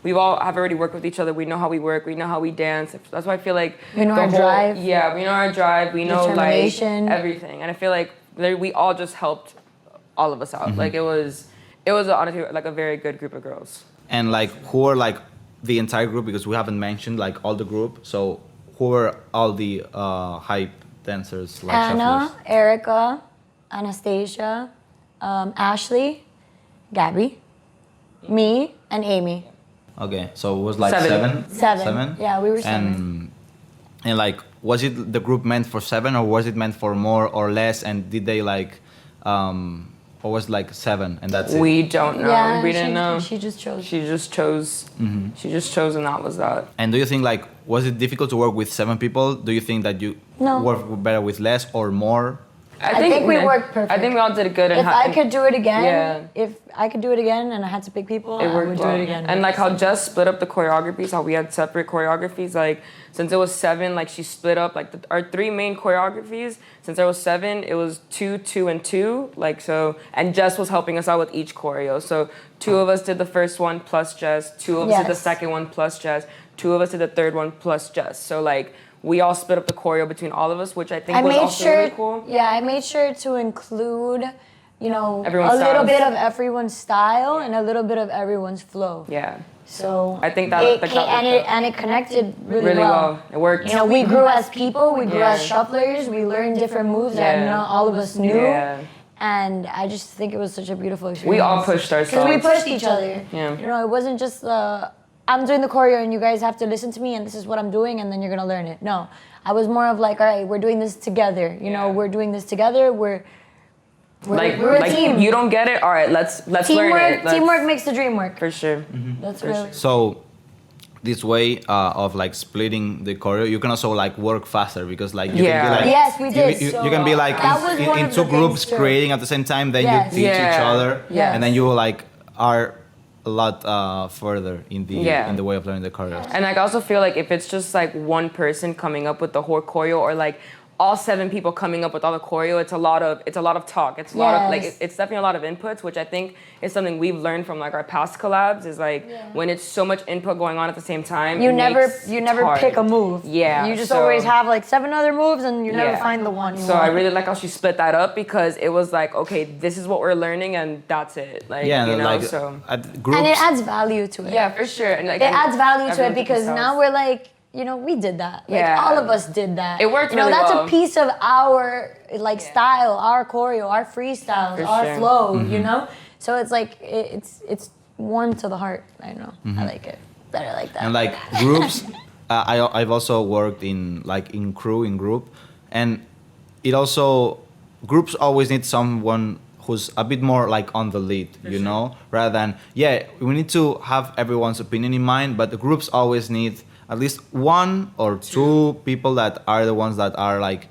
we've all have already worked with each other. We know how we work. We know how we dance. That's why I feel like we know our drive. Yeah, we know our drive. We know like everything, and I feel like we all just helped all of us out. Like it was honestly like a very good group of girls. And like, who were like the entire group, because we haven't mentioned like all the group. So who were all the hype dancers? Like Anna, shufflers? Erica, Anastasia, Ashley, Gaby, me, and Amy. Okay, so it was like Seven. Seven. Yeah, we were seven. And like, was it the group meant for 7, or was it meant for more or less? And did they like, or was it like 7 and that's it? We don't know. Yeah, we didn't know. She just chose. She just chose. She just chose, and that was that. And do you think like was it difficult to work with 7 people? Do you think that you No. work better with less or more? I think we worked perfect. I think we all did it good. If I could do it again, Yeah. if I could do it again and I had to pick people, It I worked would well. do it again. And like how Jess split up the choreographies, how we had separate choreographies. Like since it was 7, like she split up like our 3 main choreographies. Since there was 7, it was 2, 2, and 2. Like so, and Jess was helping us out with each choreo. So 2 of us did the first one plus Jess. 2 of us did the Yes. second one plus Jess. 2 of us did the third one plus Jess. So like we all split up the choreo between all of us, which I think was also really cool. Yeah, I made sure to include, Everyone's a little styles. bit of everyone's style and a little bit of everyone's flow. Yeah. So I think that it connected really well. It worked. We grew as people, we grew Yeah. as shufflers, we learned different moves that Yeah. not all of us knew. Yeah. And I just think it was such a beautiful experience. We all pushed ourselves. Because we pushed each other. Yeah. It wasn't just I'm doing the choreo and you guys have to listen to me and this is what I'm doing and then you're gonna learn it. No, I was more of like, all right, we're doing this together. We're doing this together. We're a team. You don't get it. All right, let's learn it. Teamwork makes the dream work. For sure. That's really. So this way of like splitting the choreo, you can also like work faster because like you can be like Yes, we did. you can be like That was one in of the 2 things groups too. creating at the same time. Then Yes. you teach each Yeah. other, Yes. and then you like are a lot further in the way of learning the choreos. And like, I also feel like if it's just like one person coming up with the whole choreo, or like all 7 people coming up with all the choreo, it's a lot of talk. It's a lot of like Yes. it's definitely a lot of inputs, which I think is something we've learned from like our past collabs. Is like when it's so much input going on at the same time, You it never makes it hard. pick a move. Yeah, You just so- always have like 7 other moves and you never Yeah. find the one you So want. I really like how she split that up because it was like, okay, this is what we're learning and that's it. Like, Yeah, you know, like so at groups. And it adds value to it. yeah, for sure. And like, It adds value to it everyone because themselves. now we're like, we did that. Like Yeah. all of us did that. It worked really that's well. a piece of our like style, our choreo, our freestyles, For our sure. flow, So it's like it's warm to the heart. I don't know. I like it. Better like that. And like groups, I've also worked in group, and it also groups always need someone who's a bit more like on the lead, rather than we need to have everyone's opinion in mind, but the groups always need at least 1 or 2 people that are the ones that are like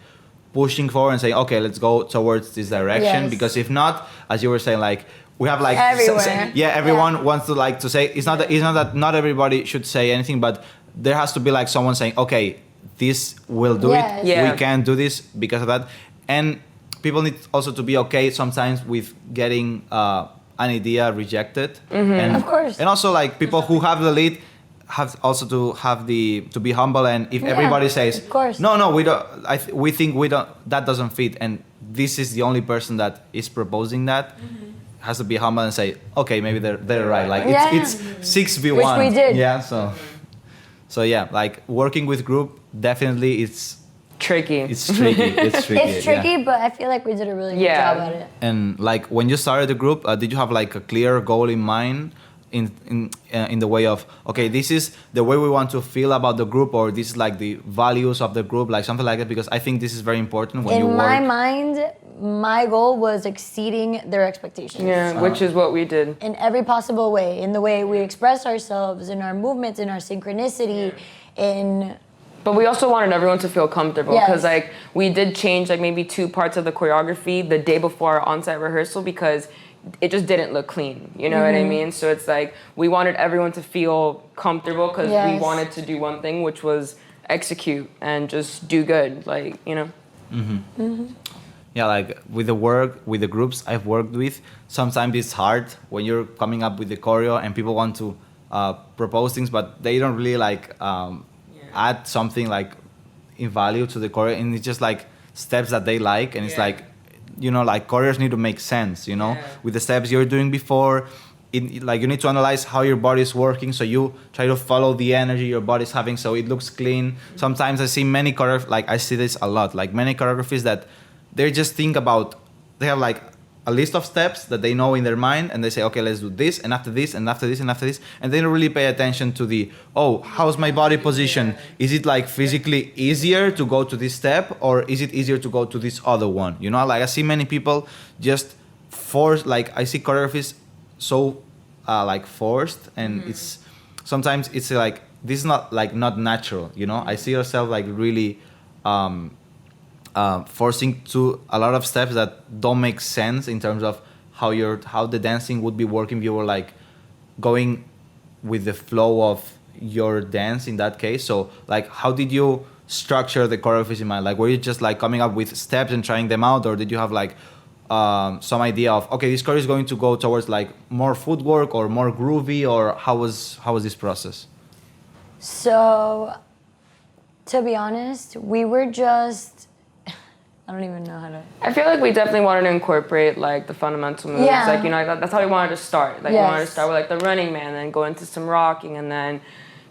pushing forward and saying, okay, let's go towards this direction. Yes. Because if not, as you were saying, like we have like Everywhere. everyone wants to like to say it's not that not everybody should say anything, but there has to be like someone saying, okay, this will do Yes. it. Yeah. We can do this because of that. And people need also to be okay sometimes with getting an idea rejected. And, Of course. And also like people who have the lead have also to be humble, and if everybody says of course. no we don't we think we don't, that doesn't fit, and this is the only person that is proposing that, has to be humble and say, okay, maybe they're right, like it's 6v1, Which we did. so yeah, like working with group definitely it's tricky. it's tricky It's tricky, but I feel like we did a really good Yeah. job at it. And like when you started the group, did you have like a clear goal in mind in the way of, okay, this is the way we want to feel about the group, or this is like the values of the group, like something like that? Because I think this is very important when you In work. my mind, my goal was exceeding their expectations. Yeah, which is what we did. In every possible way, in the way we express ourselves, in our movements, in our synchronicity, in But we also wanted everyone to feel comfortable Yes. because like we did change like maybe 2 parts of the choreography the day before our on-site rehearsal because it just didn't look clean. You know what I mean? So it's like we wanted everyone to feel comfortable because we Yes. wanted to do one thing, which was execute and just do good. Like, Yeah, like with the work, with the groups I've worked with, sometimes it's hard when you're coming up with the choreo and people want to propose things, but they don't really like add something like in value to the choreo, and it's just like steps that they like, and it's like, you know, like choreos need to make sense, you know, with the steps you're doing before. Like you need to analyze how your body is working, so you try to follow the energy your body's having, so it looks clean. Sometimes I see many like I see this a lot, like many choreographies that they just think about, they have like a list of steps that they know in their mind, and they say, okay, let's do this, and after this, and after this, and after this, and they don't really pay attention to the, oh, how's my body position? Is it like physically easier to go to this step, or is it easier to go to this other one? You know, like I see many people just force, like I see choreographies so like forced, and it's sometimes it's like this is not like not natural, you know. I see yourself like really forcing to a lot of steps that don't make sense in terms of how the dancing would be working if you were like going with the flow of your dance in that case. So like how did you structure the choreographies in mind? Like were you just like coming up with steps and trying them out, or did you have like some idea of, okay, this choreo is going to go towards like more footwork or more groovy, or how was this process? So, to be honest, we were just, I don't even know how to. I feel like we definitely wanted to incorporate like the fundamental moves. Yeah. Like, you know, that's how we wanted to start. Like we Yes. wanted to start with like the running man, then go into some rocking, and then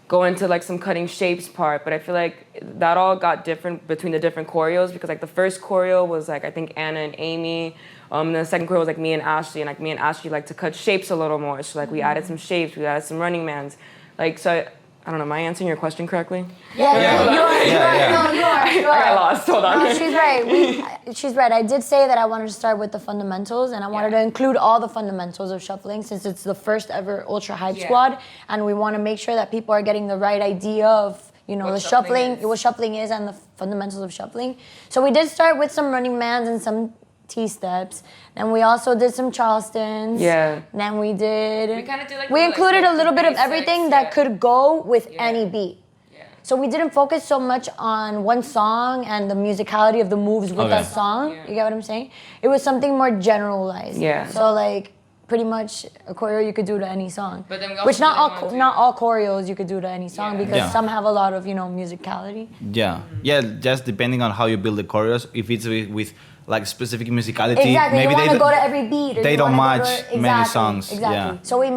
go into like some cutting shapes part. But I feel like that all got different between the different choreos, because like the first choreo was like I think Anna and Amy. And the second choreo was like me and Ashley, and like me and Ashley like to cut shapes a little more. So like we added some shapes, we added some running mans. Like so I don't know, am I answering your question correctly? Yeah, you are. I got lost, hold on. No, she's right. She's right. I did say that I wanted to start with the fundamentals, and I wanted to include all the fundamentals of shuffling, since it's the first ever Ultra Hype Squad, and we want to make sure that people are getting the right idea of, you know, What the shuffling is. what shuffling is and the fundamentals of shuffling. So we did start with some running mans and some T-steps. Then we also did some Charlestons. Yeah. Then we did... We kinda did, like, we the, included like, a little bit of basics, everything that could go with Yeah. any beat. Yeah. So we didn't focus so much on one song and the musicality of the moves with Okay. that song. Yeah. You get what I'm saying? It was something more generalized. Yeah. So like pretty much a choreo you could do to any song. But then we also Which not didn't all want to- not all choreos you could do to any song, Yeah. because Yeah. some have a lot of, you know, musicality. Yeah, yeah. Just depending on how you build the choreos, if it's with like specific musicality, Exactly. maybe you want they to go to every beat. Or they you don't wanna go match to, many songs. Exactly. Yeah. So we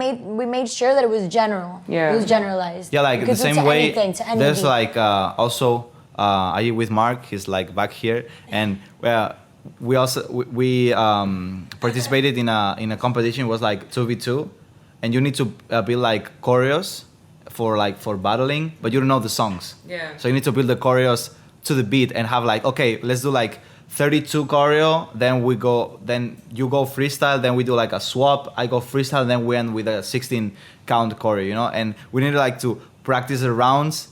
made sure that it was general. Yeah. It was generalized. Yeah, like You the could do same to way. anything, to any There's beat. like also I with Mark. He's like back here, and we also we participated in a competition. It was like 2v2, and you need to build like choreos for battling, but you don't know the songs. Yeah. So you need to build the choreos to the beat and have like, okay, let's do like 32 choreo, then you go freestyle, then we do like a swap, I go freestyle, then we end with a 16 count choreo, you know? And we need like to practice the rounds,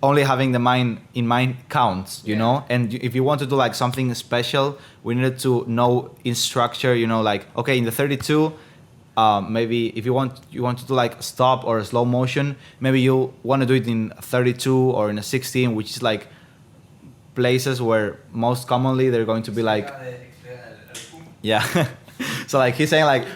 only having the mind in mind counts, you know? And if you want to do like something special, we needed to know in structure, you know, like, okay, in the 32, maybe if you want to do like stop or a slow motion, maybe you want to do it in 32 or in a 16, which is like places where most commonly they're going to be like, yeah. So like he's saying like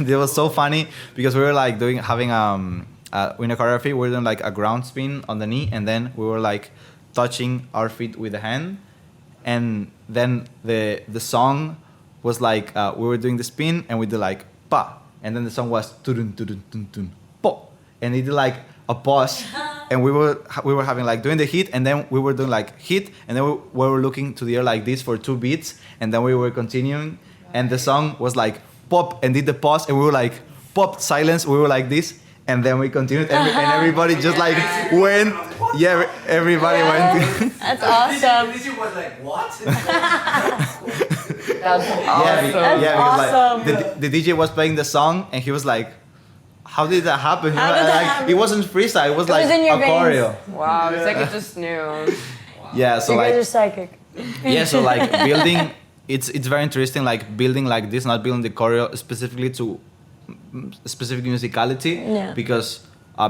it was so funny because we were like having in a choreography we were doing like a ground spin on the knee, and then we were like touching our feet with the hand, and then the song was like we were doing the spin and we did like pa, and then the song was tudun tudun tun tun po, and it did like a pause, and we were having like doing the hit, and then we were doing like hit, and then we were looking to the air like this for 2 beats, and then we were continuing, and the song was like pop and did the pause, and we were like pop silence, we were like this, and then we continued, and everybody just like went, yeah, everybody went. That's awesome. This was like, what? That's awesome. Because awesome. like the DJ was playing the song, and he was like, how did that happen? How did that like, happen? It wasn't freestyle, it was like in a your veins. choreo. Wow, it's like it just knew. Yeah, so You like guys are psychic. yeah, so like building, it's very interesting, like building like this, not building the choreo specifically to specific musicality, Yeah. because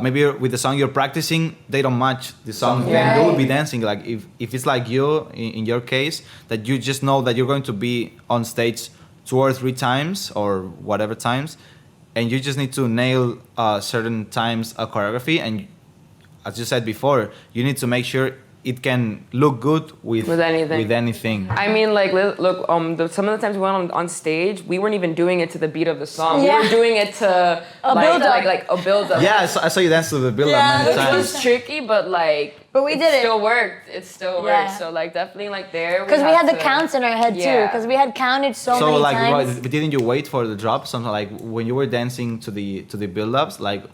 maybe with the song you're practicing, they don't match the song, Yeah. and you will be dancing. Like if it's like you, in your case, that you just know that you're going to be on stage 2 or 3 times or whatever times, and you just need to nail certain times a choreography, and as you said before, you need to make sure it can look good with anything. With anything. I mean, like, look, some of the times we went on stage, we weren't even doing it to the beat of the song. Yeah. We were doing it to A build-up. like a build up. Yeah, I saw you dance to the build-up Yeah, many Which times. was tricky, but like, But we did it. Still worked. It still Yeah. worked. So like, definitely like there. Because we had the counts in our head too. Yeah. Because we had counted so So many like, times. didn't you wait for the drop? Something like when you were dancing to the build-ups, like,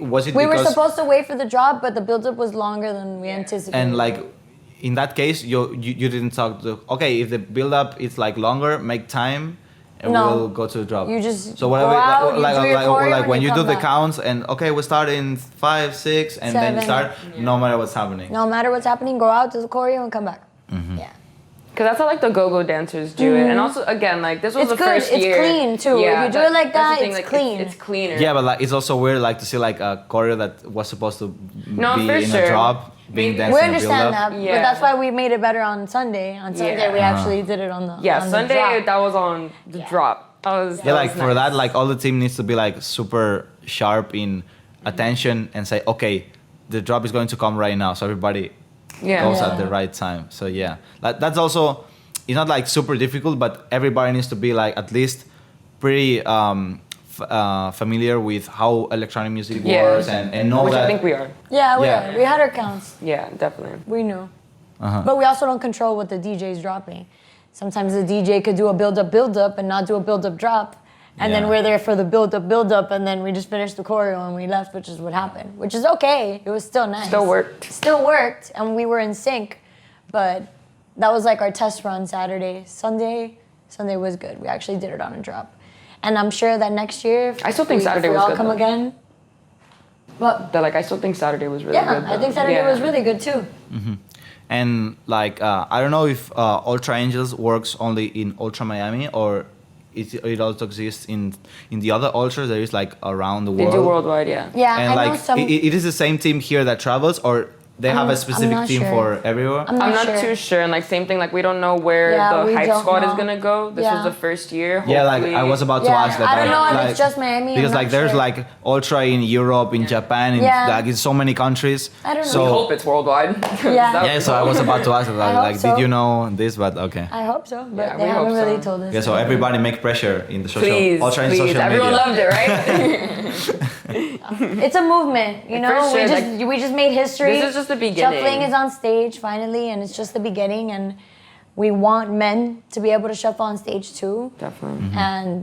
was it We were because supposed to wait for the drop, but the build-up was longer than we anticipated. and like in that case you didn't talk to, okay, if the build-up is like longer, make time, and No. we'll go to the drop. You just so whatever, go out, you do your choreo, like and when you you do come the back. counts and okay, we start in 5, 6, and then you 7. start no matter what's happening. No matter what's happening, go out to the choreo and come back. Mm-hmm. Yeah. Because that's how like the go-go dancers do it. And also, again, like this was It's the good. first It's year. clean, too. If you do it like that's that, the thing, it's like, clean. It's cleaner. Yeah, but like it's also weird like to see like a choreo that was supposed to No, be for in sure. a drop being danced We in a understand build-up. that, Yeah. but that's why we made it better on Sunday. On Sunday, Yeah. we actually did it on the Yeah, on Sunday, the drop. that was on the drop. That was, Yeah, that like was for nice. that, like all the team needs to be like super sharp in attention and say, okay, the drop is going to come right now, so everybody Yeah. goes Yeah. at the right time. So yeah, that's also, it's not like super difficult, but everybody needs to be like at least pretty familiar with how electronic music Yeah. works and know Which that. I think we are. Yeah, we Yeah. are. We had our counts. Yeah, definitely. We knew. Uh-huh. But we also don't control what the DJ's dropping. Sometimes the DJ could do a build-up, and not do a build-up drop. And Yeah. then we're there for the build-up, and then we just finished the choreo and we left, which is what happened. Which is okay. It was still nice. Still worked. Still worked, and we were in sync. But that was like our test run Saturday. Sunday was good. We actually did it on a drop. And I'm sure that next year, I still think Saturday if we was all good, come though. again. But But like, I still think Saturday was really yeah, good. I think though. Saturday Yeah. was really good too. And like I don't know if Ultra Angels works only in Ultra Miami or it also exists in the other ultras. There is like around the They world. do worldwide, yeah. Yeah, And I like know some. it is the same team here that travels, or they have a I'm specific not team sure. for everywhere. I'm I'm not not sure. too sure, and like same thing, like we don't know where Yeah, we the hype don't squad is know. gonna go. This Yeah. was the first year. Yeah, like Hopefully- I was about to Yeah, ask that. I don't know if like, it's just Miami, I'm because not like there's sure. like Ultra in Europe, in Japan, in Yeah. like in so many countries. I don't know. So We hope it's worldwide. Yeah. That yeah, would so I be was cool. about to ask that. hope Like, so. did you know this? But okay. I hope so, but Yeah, they we haven't hope really so. told us. Yeah, so everybody make pressure in the social, Please, Ultra in please. social Everyone media. loved it, right? It's a movement, you know. For sure, We just made history. This is just the beginning. Shuffling is on stage finally, and it's just the beginning. And we want men to be able to shuffle on stage too, Definitely. and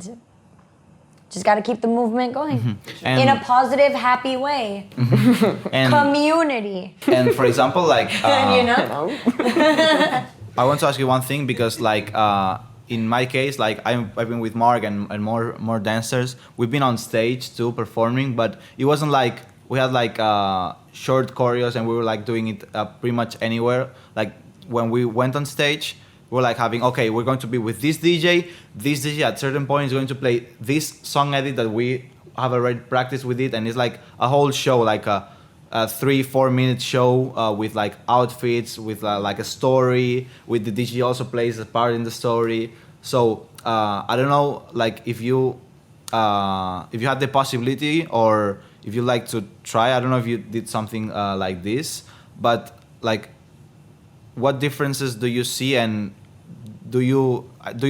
just got to keep the movement going And- in a positive, happy way. And, Community, and for example, like you know. I want to ask you one thing because like in my case, like I've been with Mark and more dancers. We've been on stage too performing, but it wasn't like we had like short choreos and we were like doing it pretty much anywhere. Like when we went on stage, we were like having, okay, we're going to be with this DJ. This DJ at certain point is going to play this song edit that we have already practiced with it, and it's like a whole show, like a 3-4 minute show with like outfits, with like a story, with the DJ also plays a part in the story. So I don't know, like if you had the possibility or if you like to try, I don't know if you did something like this, but like what differences do you see, and do you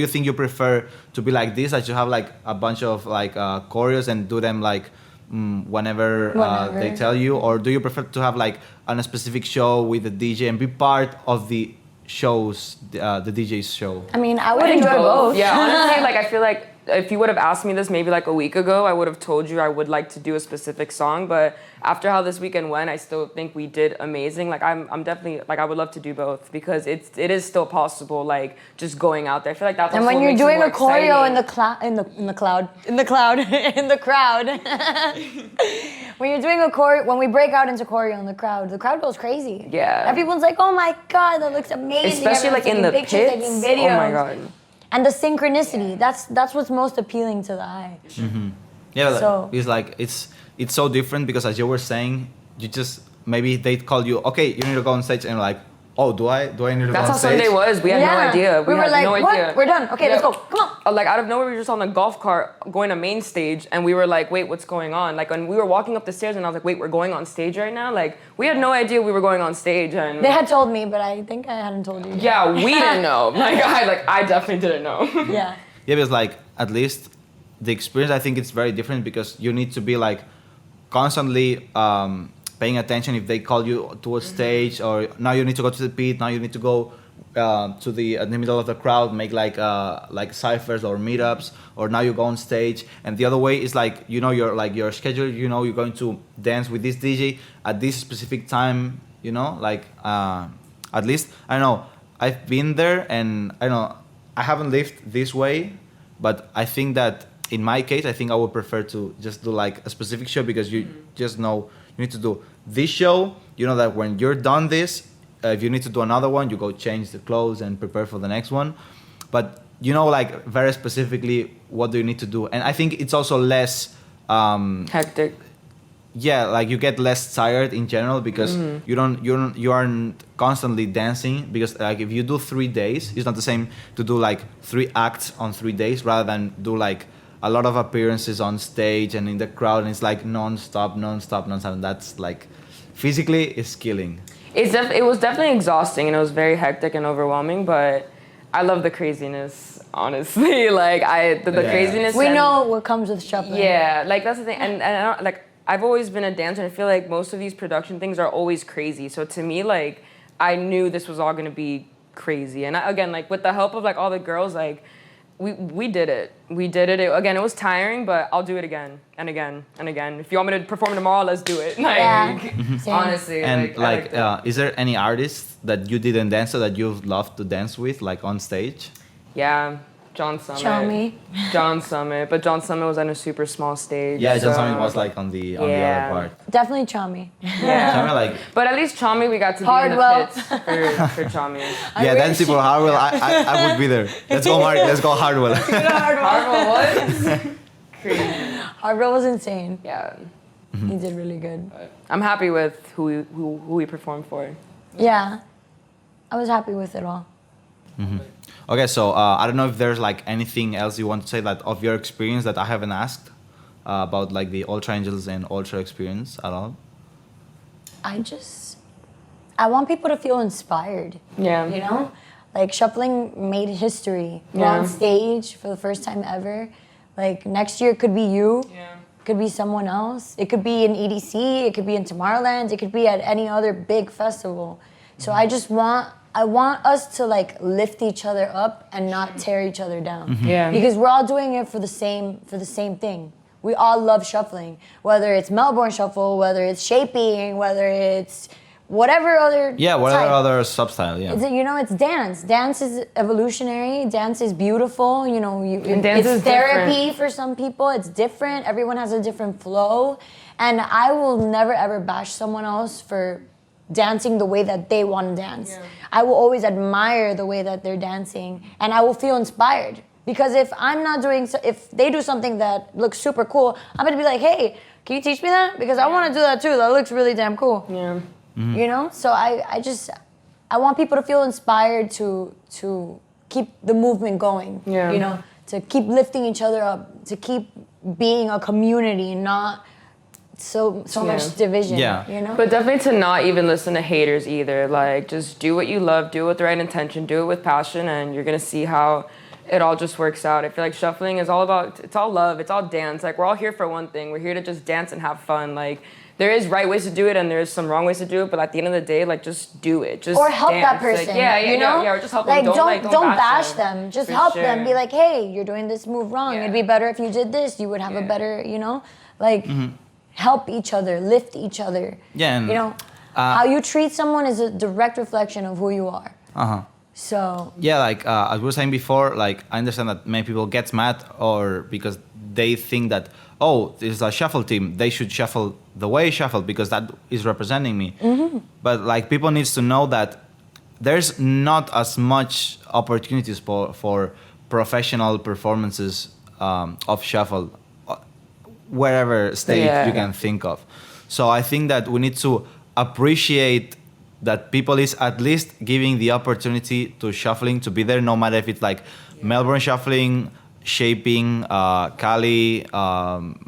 think you prefer to be like this, that you have like a bunch of like choreos and do them like whenever they tell you, or do you prefer to have like on a specific show with the DJ and be part of the shows, the DJ's show? I mean, I would enjoy both. Yeah, honestly, like I feel like if you would have asked me this maybe like a week ago, I would have told you I would like to do a specific song. But after how this weekend went, I still think we did amazing. Like I'm definitely like I would love to do both because it is still possible. Like just going out there, I feel like that's. And also when what you're makes it doing more a choreo exciting. in the crowd, when you're doing a choreo, when we break out into choreo in the crowd goes crazy. Yeah. Everyone's like, oh my God, that looks amazing. Especially like in the Everyone's taking pits. pictures, taking videos. Oh my god. And the synchronicity, that's what's most appealing to the eye. Yeah, like, So- it's like it's so different because as you were saying, you just maybe they call you, okay, you need to go on stage, and you're like, oh, do I need to That's go how on stage? Sunday was. We had no idea. We were had like, no what? idea. We're done. Okay, let's go. Come on. Like out of nowhere, we were just on the golf cart going to Mainstage, and we were like, "Wait, what's going on?" Like when we were walking up the stairs, and I was like, "Wait, we're going on stage right now?" Like we had no idea we were going on stage, and They had told me, but I think I hadn't told you. yeah, we didn't know. I definitely didn't know. Yeah. Yeah, because like at least the experience, I think it's very different because you need to be like constantly paying attention if they call you to a stage, or now you need to go to the pit, now you need to go to the in the middle of the crowd, make like ciphers or meetups, or now you go on stage. And the other way is like, you know, your schedule, you know, you're going to dance with this DJ at this specific time, you know, like at least I don't know, I've been there, and I don't know, I haven't lived this way, But I think that in my case, I think I would prefer to just do like a specific show because you just know you need to do this show. You know that when you're done this, if you need to do another one, you go change the clothes and prepare for the next one. But you know, like very specifically, what do you need to do? And I think it's also less Hectic. yeah, like you get less tired in general because you aren't constantly dancing, because like if you do 3 days, it's not the same to do like 3 acts on 3 days rather than do like a lot of appearances on stage and in the crowd, and it's like non-stop, and that's like physically it's killing. It was definitely exhausting and it was very hectic and overwhelming, but I love the craziness, honestly. Like the craziness. We know what comes with shuffling. Yeah, like that's the thing, and I don't, like I've always been a dancer, and I feel like most of these production things are always crazy. So to me, like I knew this was all gonna be crazy, and again, like with the help of like all the girls, like we did it. We did it. Again, it was tiring, but I'll do it again and again and again. If you want me to perform tomorrow, let's do it. Like, honestly. And like is there any artist that you didn't dance to that you'd love to dance with, like on stage? Yeah, John Summit. Chomi. John Summit, but John Summit was on a super small stage. Yeah, John so- Summit was like on the other part. Definitely Chomi. Yeah. Summit, like But at least Chami, we got to Hardwell. be in the pits for Chami. yeah, dancing for Hardwell, I would be there. Let's go, Mark. Let's go, Hardwell. Hardwell was crazy. Hardwell was insane. Yeah, He did really good. I'm happy with who we performed for. Yeah. I was happy with it all. Okay, so I don't know if there's like anything else you want to say that of your experience that I haven't asked about like the Ultra Angels and Ultra experience at all. I want people to feel inspired. Yeah. You know? Like shuffling made history. We're Yeah. on stage for the first time ever. Like next year it could be you. Yeah. Could be someone else. It could be in EDC. It could be in Tomorrowland. It could be at any other big festival. So I want us to like lift each other up and not tear each other down. Yeah. Because we're all doing it for the same thing. We all love shuffling. Whether it's Melbourne Shuffle, whether it's shaping, whether it's whatever other Whatever type. other substyle, yeah. It's dance. Dance is evolutionary. Dance is beautiful. You know, dance it's is therapy different. for some people. It's different. Everyone has a different flow. And I will never ever bash someone else for dancing the way that they want to dance. Yeah. I will always admire the way that they're dancing, and I will feel inspired. Because if they do something that looks super cool, I'm gonna be like, hey, can you teach me that? Because I want to do that too. That looks really damn cool. Yeah. You know, so I want people to feel inspired to keep the movement going. Yeah. You know, to keep lifting each other up, to keep being a community, not so much division. Yeah. You know, But definitely to not even listen to haters either. Like, just do what you love, do it with the right intention, do it with passion, and you're gonna see how it all just works out. I feel like shuffling is all about, it's all love, it's all dance. Like, we're all here for one thing. We're here to just dance and have fun. Like, there is right ways to do it and there's some wrong ways to do it, but at the end of the day, like, just do it. Just or help dance. that person. Like, yeah, you know, or just help like, them. Don't bash them. Just For help sure. them. Be like, hey, you're doing this move wrong. Yeah. It'd be better if you did this. You would have a Yeah. better, you know, like help each other, lift each other. Yeah, and, you know, how you treat someone is a direct reflection of who you are. So Yeah, like as we were saying before, like I understand that many people get mad or because they think that, oh, this is a shuffle team, they should shuffle the way I shuffle because that is representing me. But like people needs to know that there's not as much opportunities for professional performances of shuffle wherever stage Yeah. you can think of. So I think that we need to appreciate that people is at least giving the opportunity to shuffling to be there, no matter if it's like Melbourne shuffling, shaping, Cali,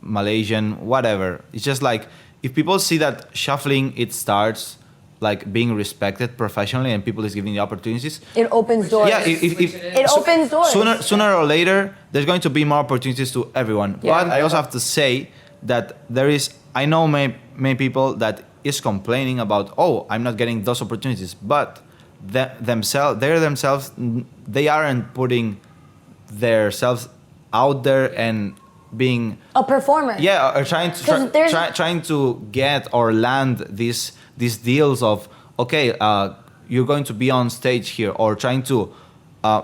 Malaysian, whatever. It's just like if people see that shuffling it starts like being respected professionally and people is giving the opportunities. it opens doors. Yeah, if It opens doors. Sooner or later, there's going to be more opportunities to everyone. Yeah. But I also have to say that I know many people that is complaining about, oh, I'm not getting those opportunities. But they themselves, they aren't putting themselves out there and being a performer. yeah, or trying 'Cause there's- trying to get or land these deals of okay, you're going to be on stage here, or trying to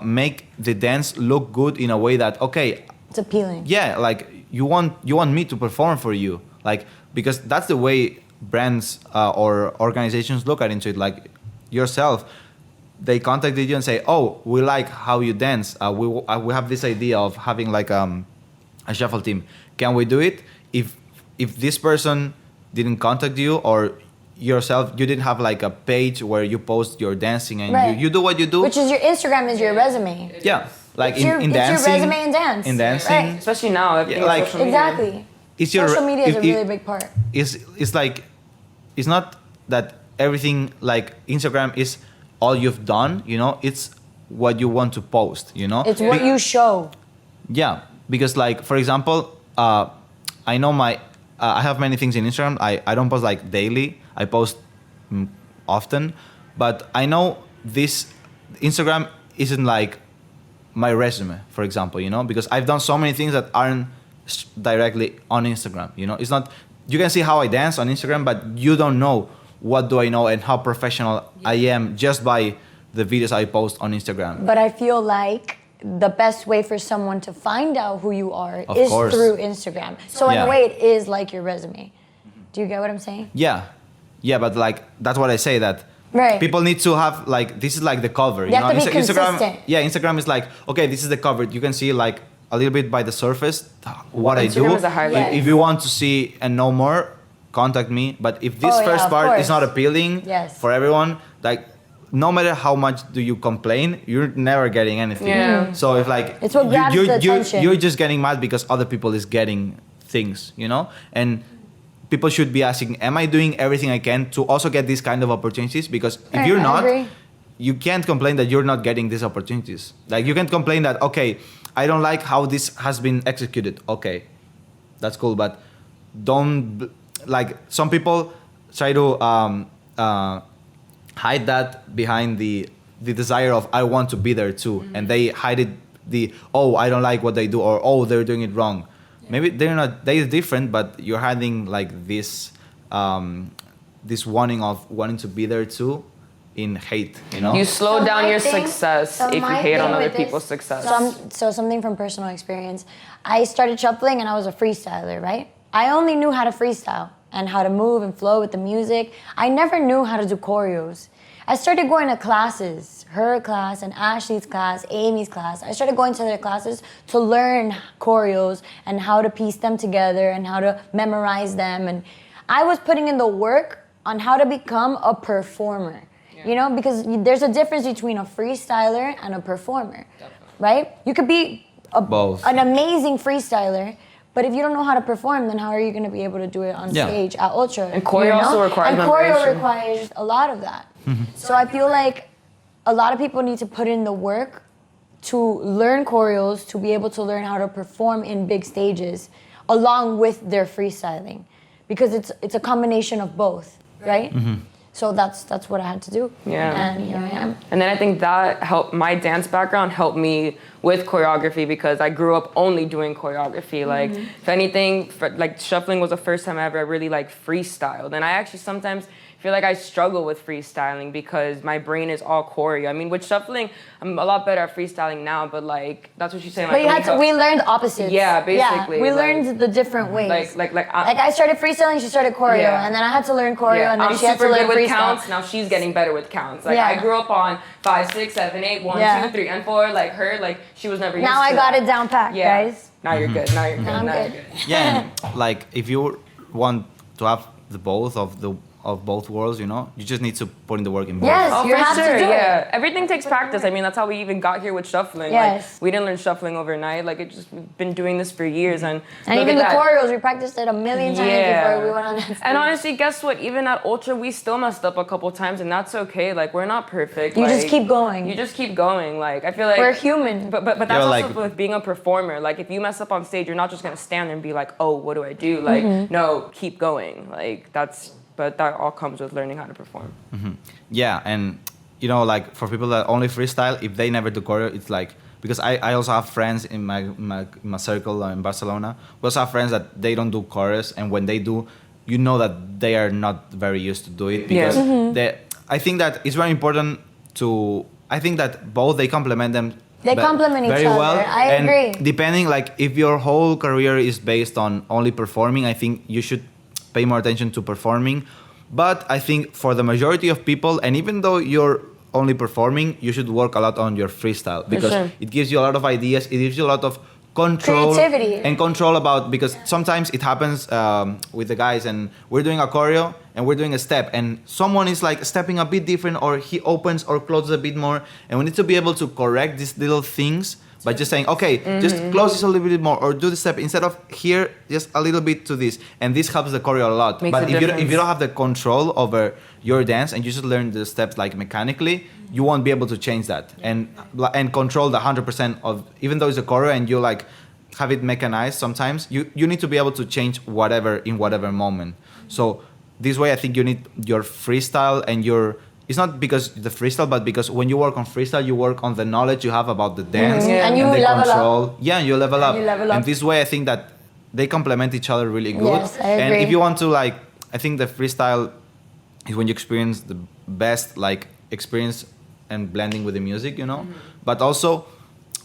make the dance look good in a way that, okay, It's appealing. yeah, like you want me to perform for you, like, because that's the way brands or organizations look at into it. Like yourself, they contacted you and say, oh, we like how you dance. We have this idea of having like a shuffle team. Can we do it? If this person didn't contact you, or yourself, you didn't have like a page where you post your dancing and Right. you do what you do. Which is your Instagram is your resume. Yeah, like It's in dancing. It's your resume in dance. In dancing. Right. Especially now, everything's like- social media. Exactly. It's your Social media is a if- really big part. It's like, it's not that everything, like Instagram is all you've done, you know, it's what you want to post, you know. It's what you show. Yeah, because like, for example, I know I have many things in Instagram. I don't post like daily. I post often, but I know this Instagram isn't like my resume, for example, you know, because I've done so many things that aren't directly on Instagram, you know. It's not, you can see how I dance on Instagram, but you don't know what do I know and how professional I am just by the videos I post on Instagram. But I feel like the best way for someone to find out who you are Of is course. through Instagram. So in Yeah. a way, it is like your resume. Do you get what I'm saying? Yeah, but like, that's what I say, that Right. people need to have like, this is like the cover. You have to be Instagram, consistent. yeah, Instagram is like, okay, this is the cover. You can see like a little bit by the surface what I Instagram do. is the highlight. If you want to see and know more, contact me. But if this Oh, yeah, first of part is course. not appealing Yes. for everyone, like, no matter how much do you complain, you're never getting anything. Yeah. So if like, It's what grabs the attention. you're just getting mad because other people is getting things, you know? And people should be asking, am I doing everything I can to also get these kind of opportunities? Because if Right, you're I not, agree. you can't complain that you're not getting these opportunities. Like, you can complain that, okay, I don't like how this has been executed. Okay, that's cool, but like, some people try to hide that behind the desire of, I want to be there too. And they hide it, oh, I don't like what they do, or oh, they're doing it wrong. Maybe they're different, but you're hiding like this this wanting to be there too in hate, you know? You slow So down my your thing- success so if you my hate on thing other with this- people's success. So something from personal experience. I started shuffling and I was a freestyler, right? I only knew how to freestyle and how to move and flow with the music. I never knew how to do choreos. I started going to classes, her class and Ashley's class, Amy's class. I started going to their classes to learn choreos and how to piece them together and how to memorize them. And I was putting in the work on how to become a performer. You know, because there's a difference between a freestyler and a performer, right? You could be Both. an amazing freestyler, but if you don't know how to perform, then how are you going to be able to do it on Yeah. stage at Ultra? And choreo also requires And choreo memorization. requires a lot of that. So I feel like a lot of people need to put in the work to learn choreos, to be able to learn how to perform in big stages, along with their freestyling, because it's a combination of both, right? So that's what I had to do. Yeah. And here I am. And then I think that helped, my dance background helped me with choreography because I grew up only doing choreography. Like, if anything, like shuffling was the first time I ever really like freestyled. And I actually sometimes feel like I struggle with freestyling because my brain is all choreo. I mean, with shuffling, I'm a lot better at freestyling now, but like, that's what she's saying. But Like, we learned opposites. Yeah, basically, we like- learned the different ways. like Like I started freestyling, she started choreo, Yeah. and then I had to learn choreo, and then I'm she had to super learn good with freestyle. counts. Now she's getting better with counts. Like Yeah. I grew up on 5, 6, 7, 8, 1, Yeah. 2, 3, and 4. Like her, like she was never used Now to I got that. it down pat, Yeah. guys. Now you're good. Now you're good. Now I'm Now you're good. good. Yeah, and like, if you want to have the both of both worlds, you know, you just need to put in the work in both. Yes. Oh, You for have to sure. do it. Yeah, everything takes practice. I mean, that's how we even got here with shuffling. Yes. Like we didn't learn shuffling overnight. Like we've been doing this for years, and And look even at the that. choreos, we practiced it a million times before we went on that stage. And honestly, guess what? Even at Ultra, we still messed up a couple times, and that's okay. Like we're not perfect. You like, just keep going. You just keep going. Like I feel like We're human. But that's Yeah, also like- with being a performer. Like if you mess up on stage, you're not just gonna stand there and be like, oh, what do I do? Like no, keep going. Like but that all comes with learning how to perform. Yeah, and you know, like, for people that only freestyle, if they never do choreo, it's like, because I also have friends in my circle in Barcelona. We also have friends that they don't do chorus, and when they do, you know that they are not very used to do it, because I think that it's very important to, I think that both they complement them. They complement each very other. well. I and agree. Depending, like if your whole career is based on only performing, I think you should pay more attention to performing. But I think for the majority of people, and even though you're only performing, you should work a lot on your freestyle because sure. it gives you a lot of ideas. It gives you a lot of control Creativity. and control about, because sometimes it happens with the guys and we're doing a choreo and we're doing a step and someone is like stepping a bit different or he opens or closes a bit more, and we need to be able to correct these little things by just saying, okay, just close this a little bit more or do the step instead of here just a little bit to this, and this helps the choreo a lot. Makes But a if you don't difference. have the control over your dance and you just learn the steps like mechanically, you won't be able to change that and control the 100% of, even though it's a choreo and you like have it mechanized sometimes, you need to be able to change whatever in whatever moment. So this way I think you need your freestyle and your, it's not because the freestyle, but because when you work on freestyle, you work on the knowledge you have about the dance Yeah. And you the level control. up. Yeah, you level up. you level up. And this way I think that they complement each other really good. Yes, I And agree. if you want to like, I think the freestyle is when you experience the best like experience and blending with the music, you know. But also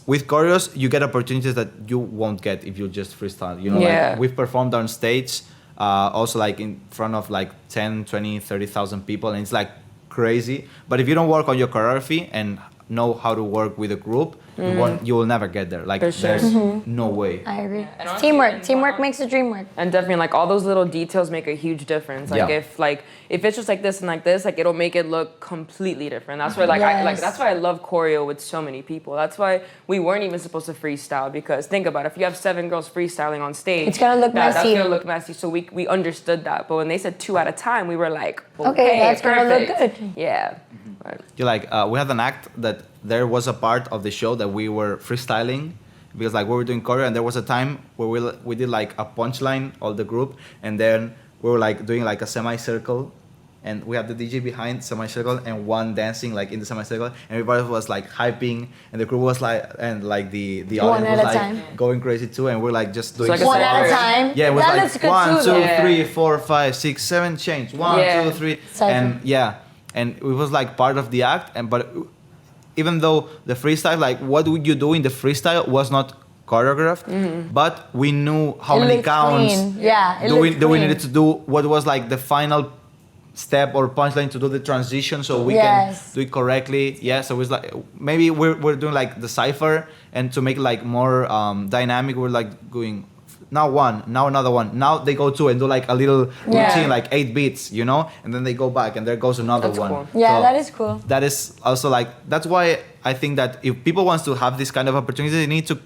with choreos, you get opportunities that you won't get if you just freestyle. You know, Yeah. like we've performed on stage, also like in front of like 10, 20, 30,000 people, and it's like crazy. But if you don't work on your choreography and know how to work with a group, you will never get there. Like For sure. there's no way. I agree. And honestly, Teamwork. and Teamwork how- makes the dream work. And definitely, like all those little details make a huge difference. Like Yeah. if it's just like this and like this, like it'll make it look completely different. That's why Yes. that's why I love choreo with so many people. That's why we weren't even supposed to freestyle, because think about it, if you have 7 girls freestyling on stage, It's gonna look that's messy. gonna look messy. So we understood that. But when they said 2 at a time, we were like, Okay, that's gonna look perfect. good. Yeah. Right. You like we had an act that there was a part of the show that we were freestyling because like we were doing choreo, and there was a time where we did like a punchline, all the group, and then we were like doing like a semicircle, and we had the DJ behind semicircle and one dancing like in the semicircle, and everybody was like hyping, and the crew was like, and like the One audience at was a like time. going crazy too, and we're like just doing like a One at a Cypher. time. yeah, it was that like looks good 1, too, 2, though. Yeah. 3, 4, 5, 6, 7, change. 1, Yeah. 2, 3, Cypher. and yeah, and it was like part of the act. And but even though the freestyle, like what would you do in the freestyle was not choreographed, but we knew how It many looked counts clean. Yeah, it do we looked do we clean. needed to do, what was like the final step or punchline to do the transition so we Yes. can do it correctly. Yeah, so it's like maybe we're doing like the cipher, and to make it like more dynamic, we're like going now one, now another one, now they go two and do like a little Yeah. routine, like 8 beats, you know, and then they go back and there goes another That's one. cool. Yeah, So that is cool. that is also like, that's why I think that if people wants to have this kind of opportunity, they need to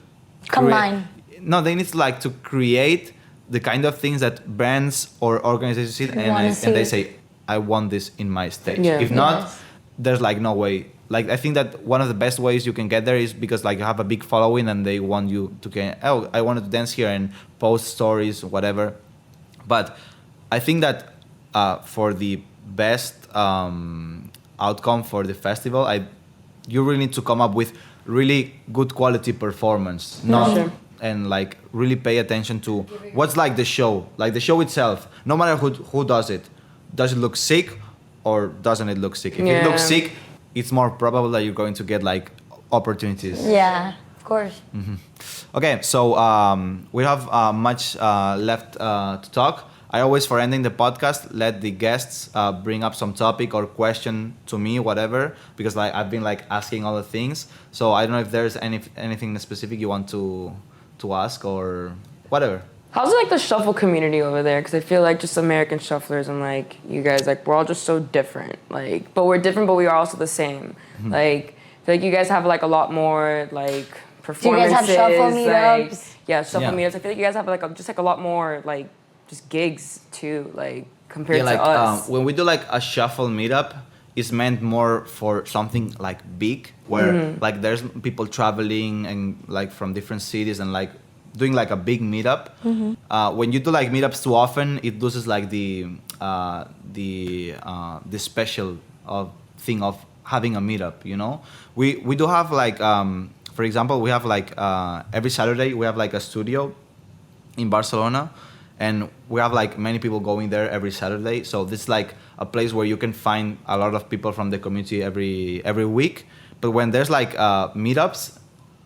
Combine. no, they need to like to create the kind of things that brands or organizations see, Wanna and they see. say, I want this in my stage. Yeah. If not, Yes. there's like no way. Like I think that one of the best ways you can get there is because like you have a big following and they want you to get, oh, I wanted to dance here and post stories, whatever. But I think that for the best outcome for the festival, you really need to come up with really good quality performance, not Sure. and like really pay attention to what's like the show itself. No matter who does it look sick or doesn't it look sick? If it looks Yeah. sick, it's more probable that you're going to get like opportunities. Yeah, of course. Okay, so we have much left to talk. I always, for ending the podcast, let the guests bring up some topic or question to me, whatever, because like I've been like asking all the things. So I don't know if there's anything specific you want to ask or whatever. How's it like the shuffle community over there? Because I feel like just American shufflers and like you guys, like we're all just so different. Like, but we're different, but we are also the same. Like, I feel like you guys have like a lot more like performances. have shuffle like, meetups? yeah, shuffle Yeah. meetups. I feel like you guys have like just like a lot more like just gigs too, like compared Yeah, like to us. when we do like a shuffle meetup, it's meant more for something like big, where like there's people traveling and like from different cities and like doing like a big meetup. When you do like meetups too often, it loses like the special of thing of having a meetup. You know, we do have like for example, we have like every Saturday we have like a studio in Barcelona, and we have like many people going there every Saturday. So this is like a place where you can find a lot of people from the community every week. but when there's like meetups,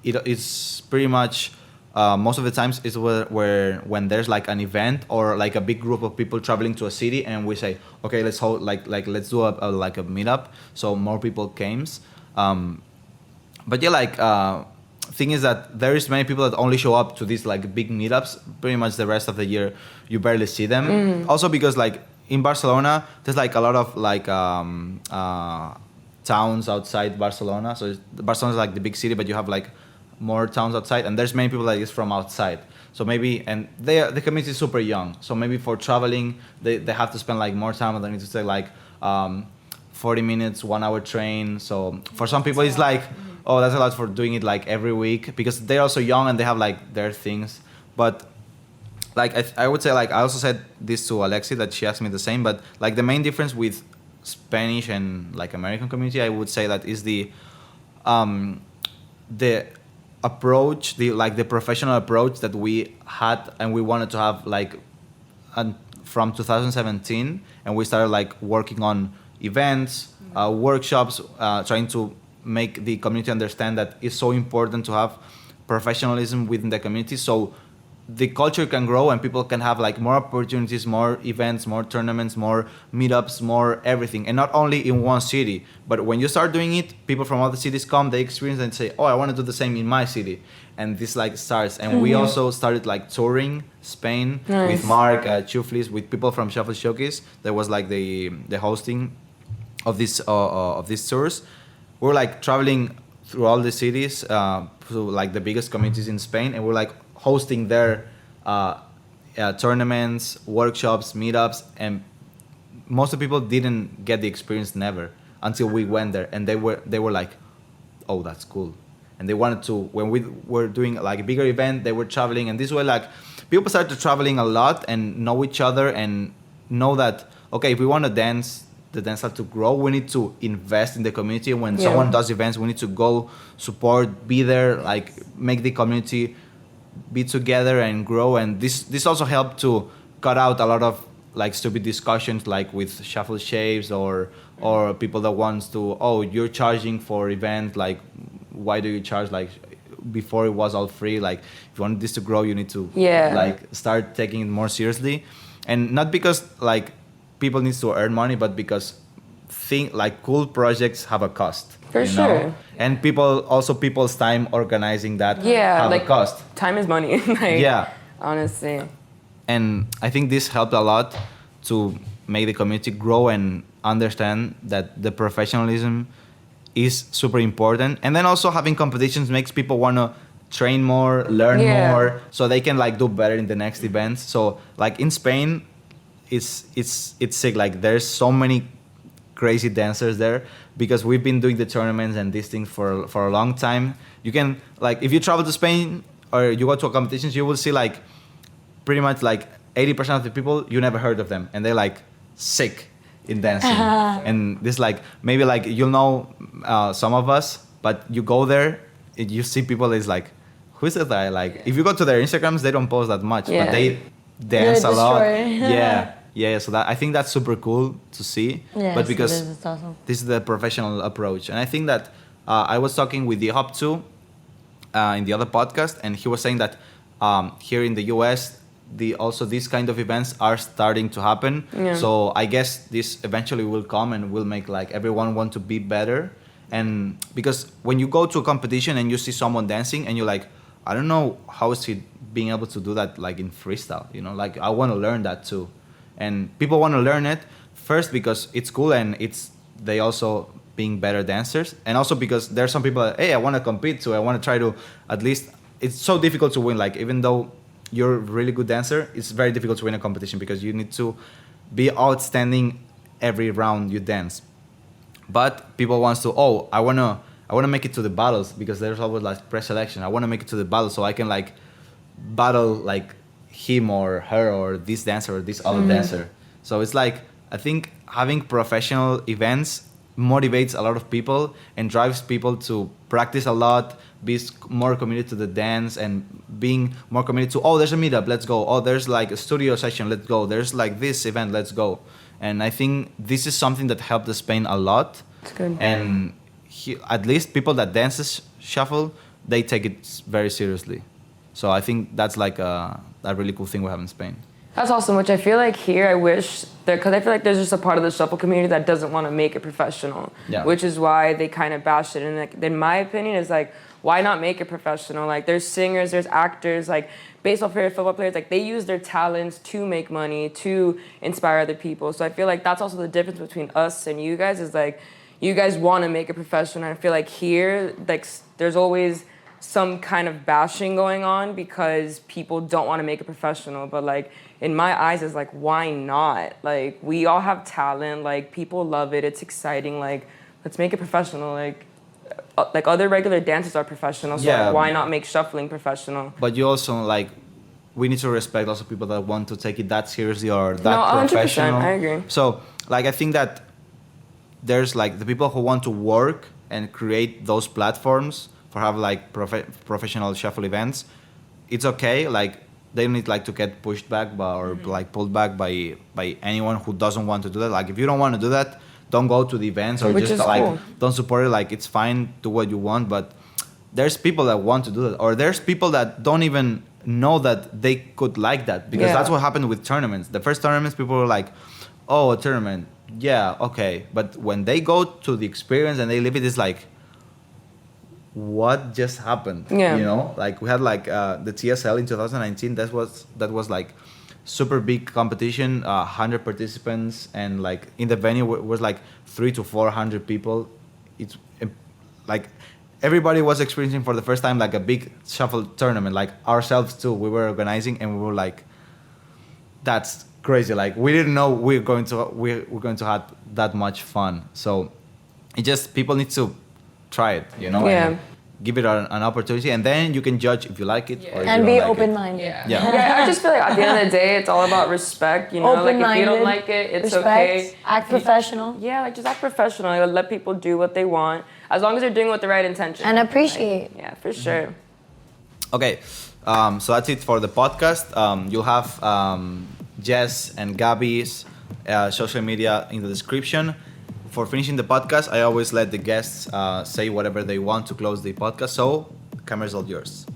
it's pretty much most of the times is where when there's like an event or like a big group of people traveling to a city, and we say, okay, let's hold let's do like a meetup, so more people comes. But yeah, like thing is that there is many people that only show up to these like big meetups. Pretty much the rest of the year you barely see them. Also because like in Barcelona there's like a lot of like towns outside Barcelona. So Barcelona is like the big city, but you have like more towns outside, and there's many people that is from outside. So maybe, and the community is super young. So maybe for traveling, they have to spend like more time, and they need to take like 40 minutes, 1 hour train. So for some people, it's like, oh, that's a lot for doing it like every week, because they're also young and they have like their things. But like I would say, like I also said this to Alexi, that she asked me the same. But like the main difference with Spanish and like American community, I would say that is the approach, the professional approach that we had and we wanted to have like from 2017, and we started like working on events, workshops, trying to make the community understand that it's so important to have professionalism within the community, so the culture can grow and people can have like more opportunities, more events, more tournaments, more meetups, more everything. And not only in one city, but when you start doing it, people from other cities come, they experience and say, oh, I want to do the same in my city. And this like starts. And we also started like touring Spain with Mark, Chuflis, with people from Shuffle Showcase. There was like the hosting of this of these tours. We're like traveling through all the cities, through like the biggest communities in Spain, and we're like hosting their tournaments, workshops, meetups, and most of the people didn't get the experience never until we went there, and they were like, oh, that's cool. And they wanted to, when we were doing like a bigger event, they were traveling, and this way like people started traveling a lot and know each other and know that, okay, if we want to dance, the dance have to grow, we need to invest in the community. When someone does events, we need to go support, be there, like make the community be together and grow. And this also helped to cut out a lot of like stupid discussions like with shuffle shapes or people that wants to, oh, you're charging for event, like why do you charge? Like before it was all free. Like if you want this to grow, you need to like start taking it more seriously. And not because like people need to earn money, but because like cool projects have a cost. For sure. And people's time organizing that have like a cost. Time is money. Like, honestly. And I think this helped a lot to make the community grow and understand that the professionalism is super important. And then also having competitions makes people want to train more, learn more, so they can like do better in the next events. So like in Spain, it's sick. Like there's so many crazy dancers there because we've been doing the tournaments and these things for a long time. You can like, if you travel to Spain or you go to a competitions, you will see like pretty much like 80% of the people, you never heard of them, and they're like sick in dancing. And this like, maybe like you'll know some of us, but you go there, you see people is like, who is that guy? Like if you go to their Instagrams, they don't post that much, but they dance a lot. So that I think that's super cool to see. Yes, but because it's awesome. This is the professional approach. And I think that I was talking with the Hop 2 in the other podcast, and he was saying that here in the US, also these kind of events are starting to happen. So I guess this eventually will come and will make like everyone want to be better. And because when you go to a competition and you see someone dancing and you're like, I don't know how is he being able to do that like in freestyle, you know, like I want to learn that too. And people want to learn it first because it's cool and they also being better dancers, and also because there's some people that, hey, I want to compete, so I want to try to at least. It's so difficult to win. Like even though you're a really good dancer, it's very difficult to win a competition because you need to be outstanding every round you dance. But people wants to, oh, I wanna make it to the battles because there's always like pre-selection. I want to make it to the battle so I can like battle like him or her or this dancer or this other dancer. So it's like, I think having professional events motivates a lot of people and drives people to practice a lot, be more committed to the dance, and being more committed to, oh, there's a meetup, let's go. Oh, there's like a studio session, let's go. There's like this event, let's go. And I think this is something that helped Spain a lot. It's good. And at least people that dances shuffle, they take it very seriously. So I think that's like a really cool thing we have in Spain. That's awesome, which I feel like here I wish because I feel like there's just a part of the shuffle community that doesn't want to make it professional, which is why they kind of bash it. And like, in my opinion, is like, why not make it professional? Like there's singers, there's actors, like baseball players, football players, like they use their talents to make money, to inspire other people. So I feel like that's also the difference between us and you guys is like, you guys want to make it professional. And I feel like here, like there's always some kind of bashing going on because people don't want to make it professional. But like in my eyes, it's like, why not? Like we all have talent. Like people love it. It's exciting. Like let's make it professional. Like other regular dances are professional. So like, why not make shuffling professional? But you also like, we need to respect also people that want to take it that seriously or that professional. 100%, I agree. So like I think that there's like the people who want to work and create those platforms for have like professional shuffle events. It's okay. Like they don't need like to get pushed back or like pulled back by anyone who doesn't want to do that. Like if you don't want to do that, don't go to the events or just like cool. Don't support it. Like it's fine, do what you want. But there's people that want to do that, or there's people that don't even know that they could like that, because that's what happened with tournaments. The first tournaments, people were like, "Oh, a tournament, yeah, okay." But when they go to the experience and they live it, it's like, what just happened? Yeah. You know, like we had like the TSL in 2019. That was like super big competition, 100 participants, and like in the venue was like 300 to 400 people. It's like everybody was experiencing for the first time like a big shuffle tournament, like ourselves too. We were organizing and we were like, that's crazy. Like we didn't know we're going to have that much fun. So it just, people need to try it, you know, and give it an opportunity, and then you can judge if you like it or if and you be don't like open-minded. I just feel like at the end of the day, it's all about respect. You know, like if you don't like it, it's okay. Act professional. Yeah, like just act professional. Like, let people do what they want as long as they're doing it with the right intention. And appreciate. Like, yeah, for sure. Okay, so that's it for the podcast. You'll have Jess and Gaby's social media in the description. For finishing the podcast, I always let the guests say whatever they want to close the podcast. So, camera's all yours.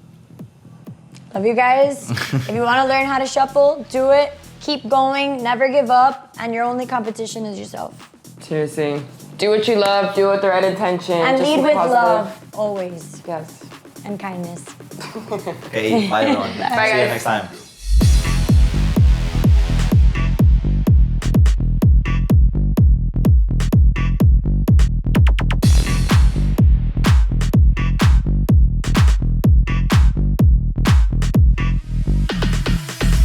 Love you guys. If you want to learn how to shuffle, do it. Keep going. Never give up. And your only competition is yourself. Seriously. Do what you love. Do it with the right intention. And just lead with positive. love. Always. Yes. And kindness. Okay, bye everyone. Bye, See you guys. next time.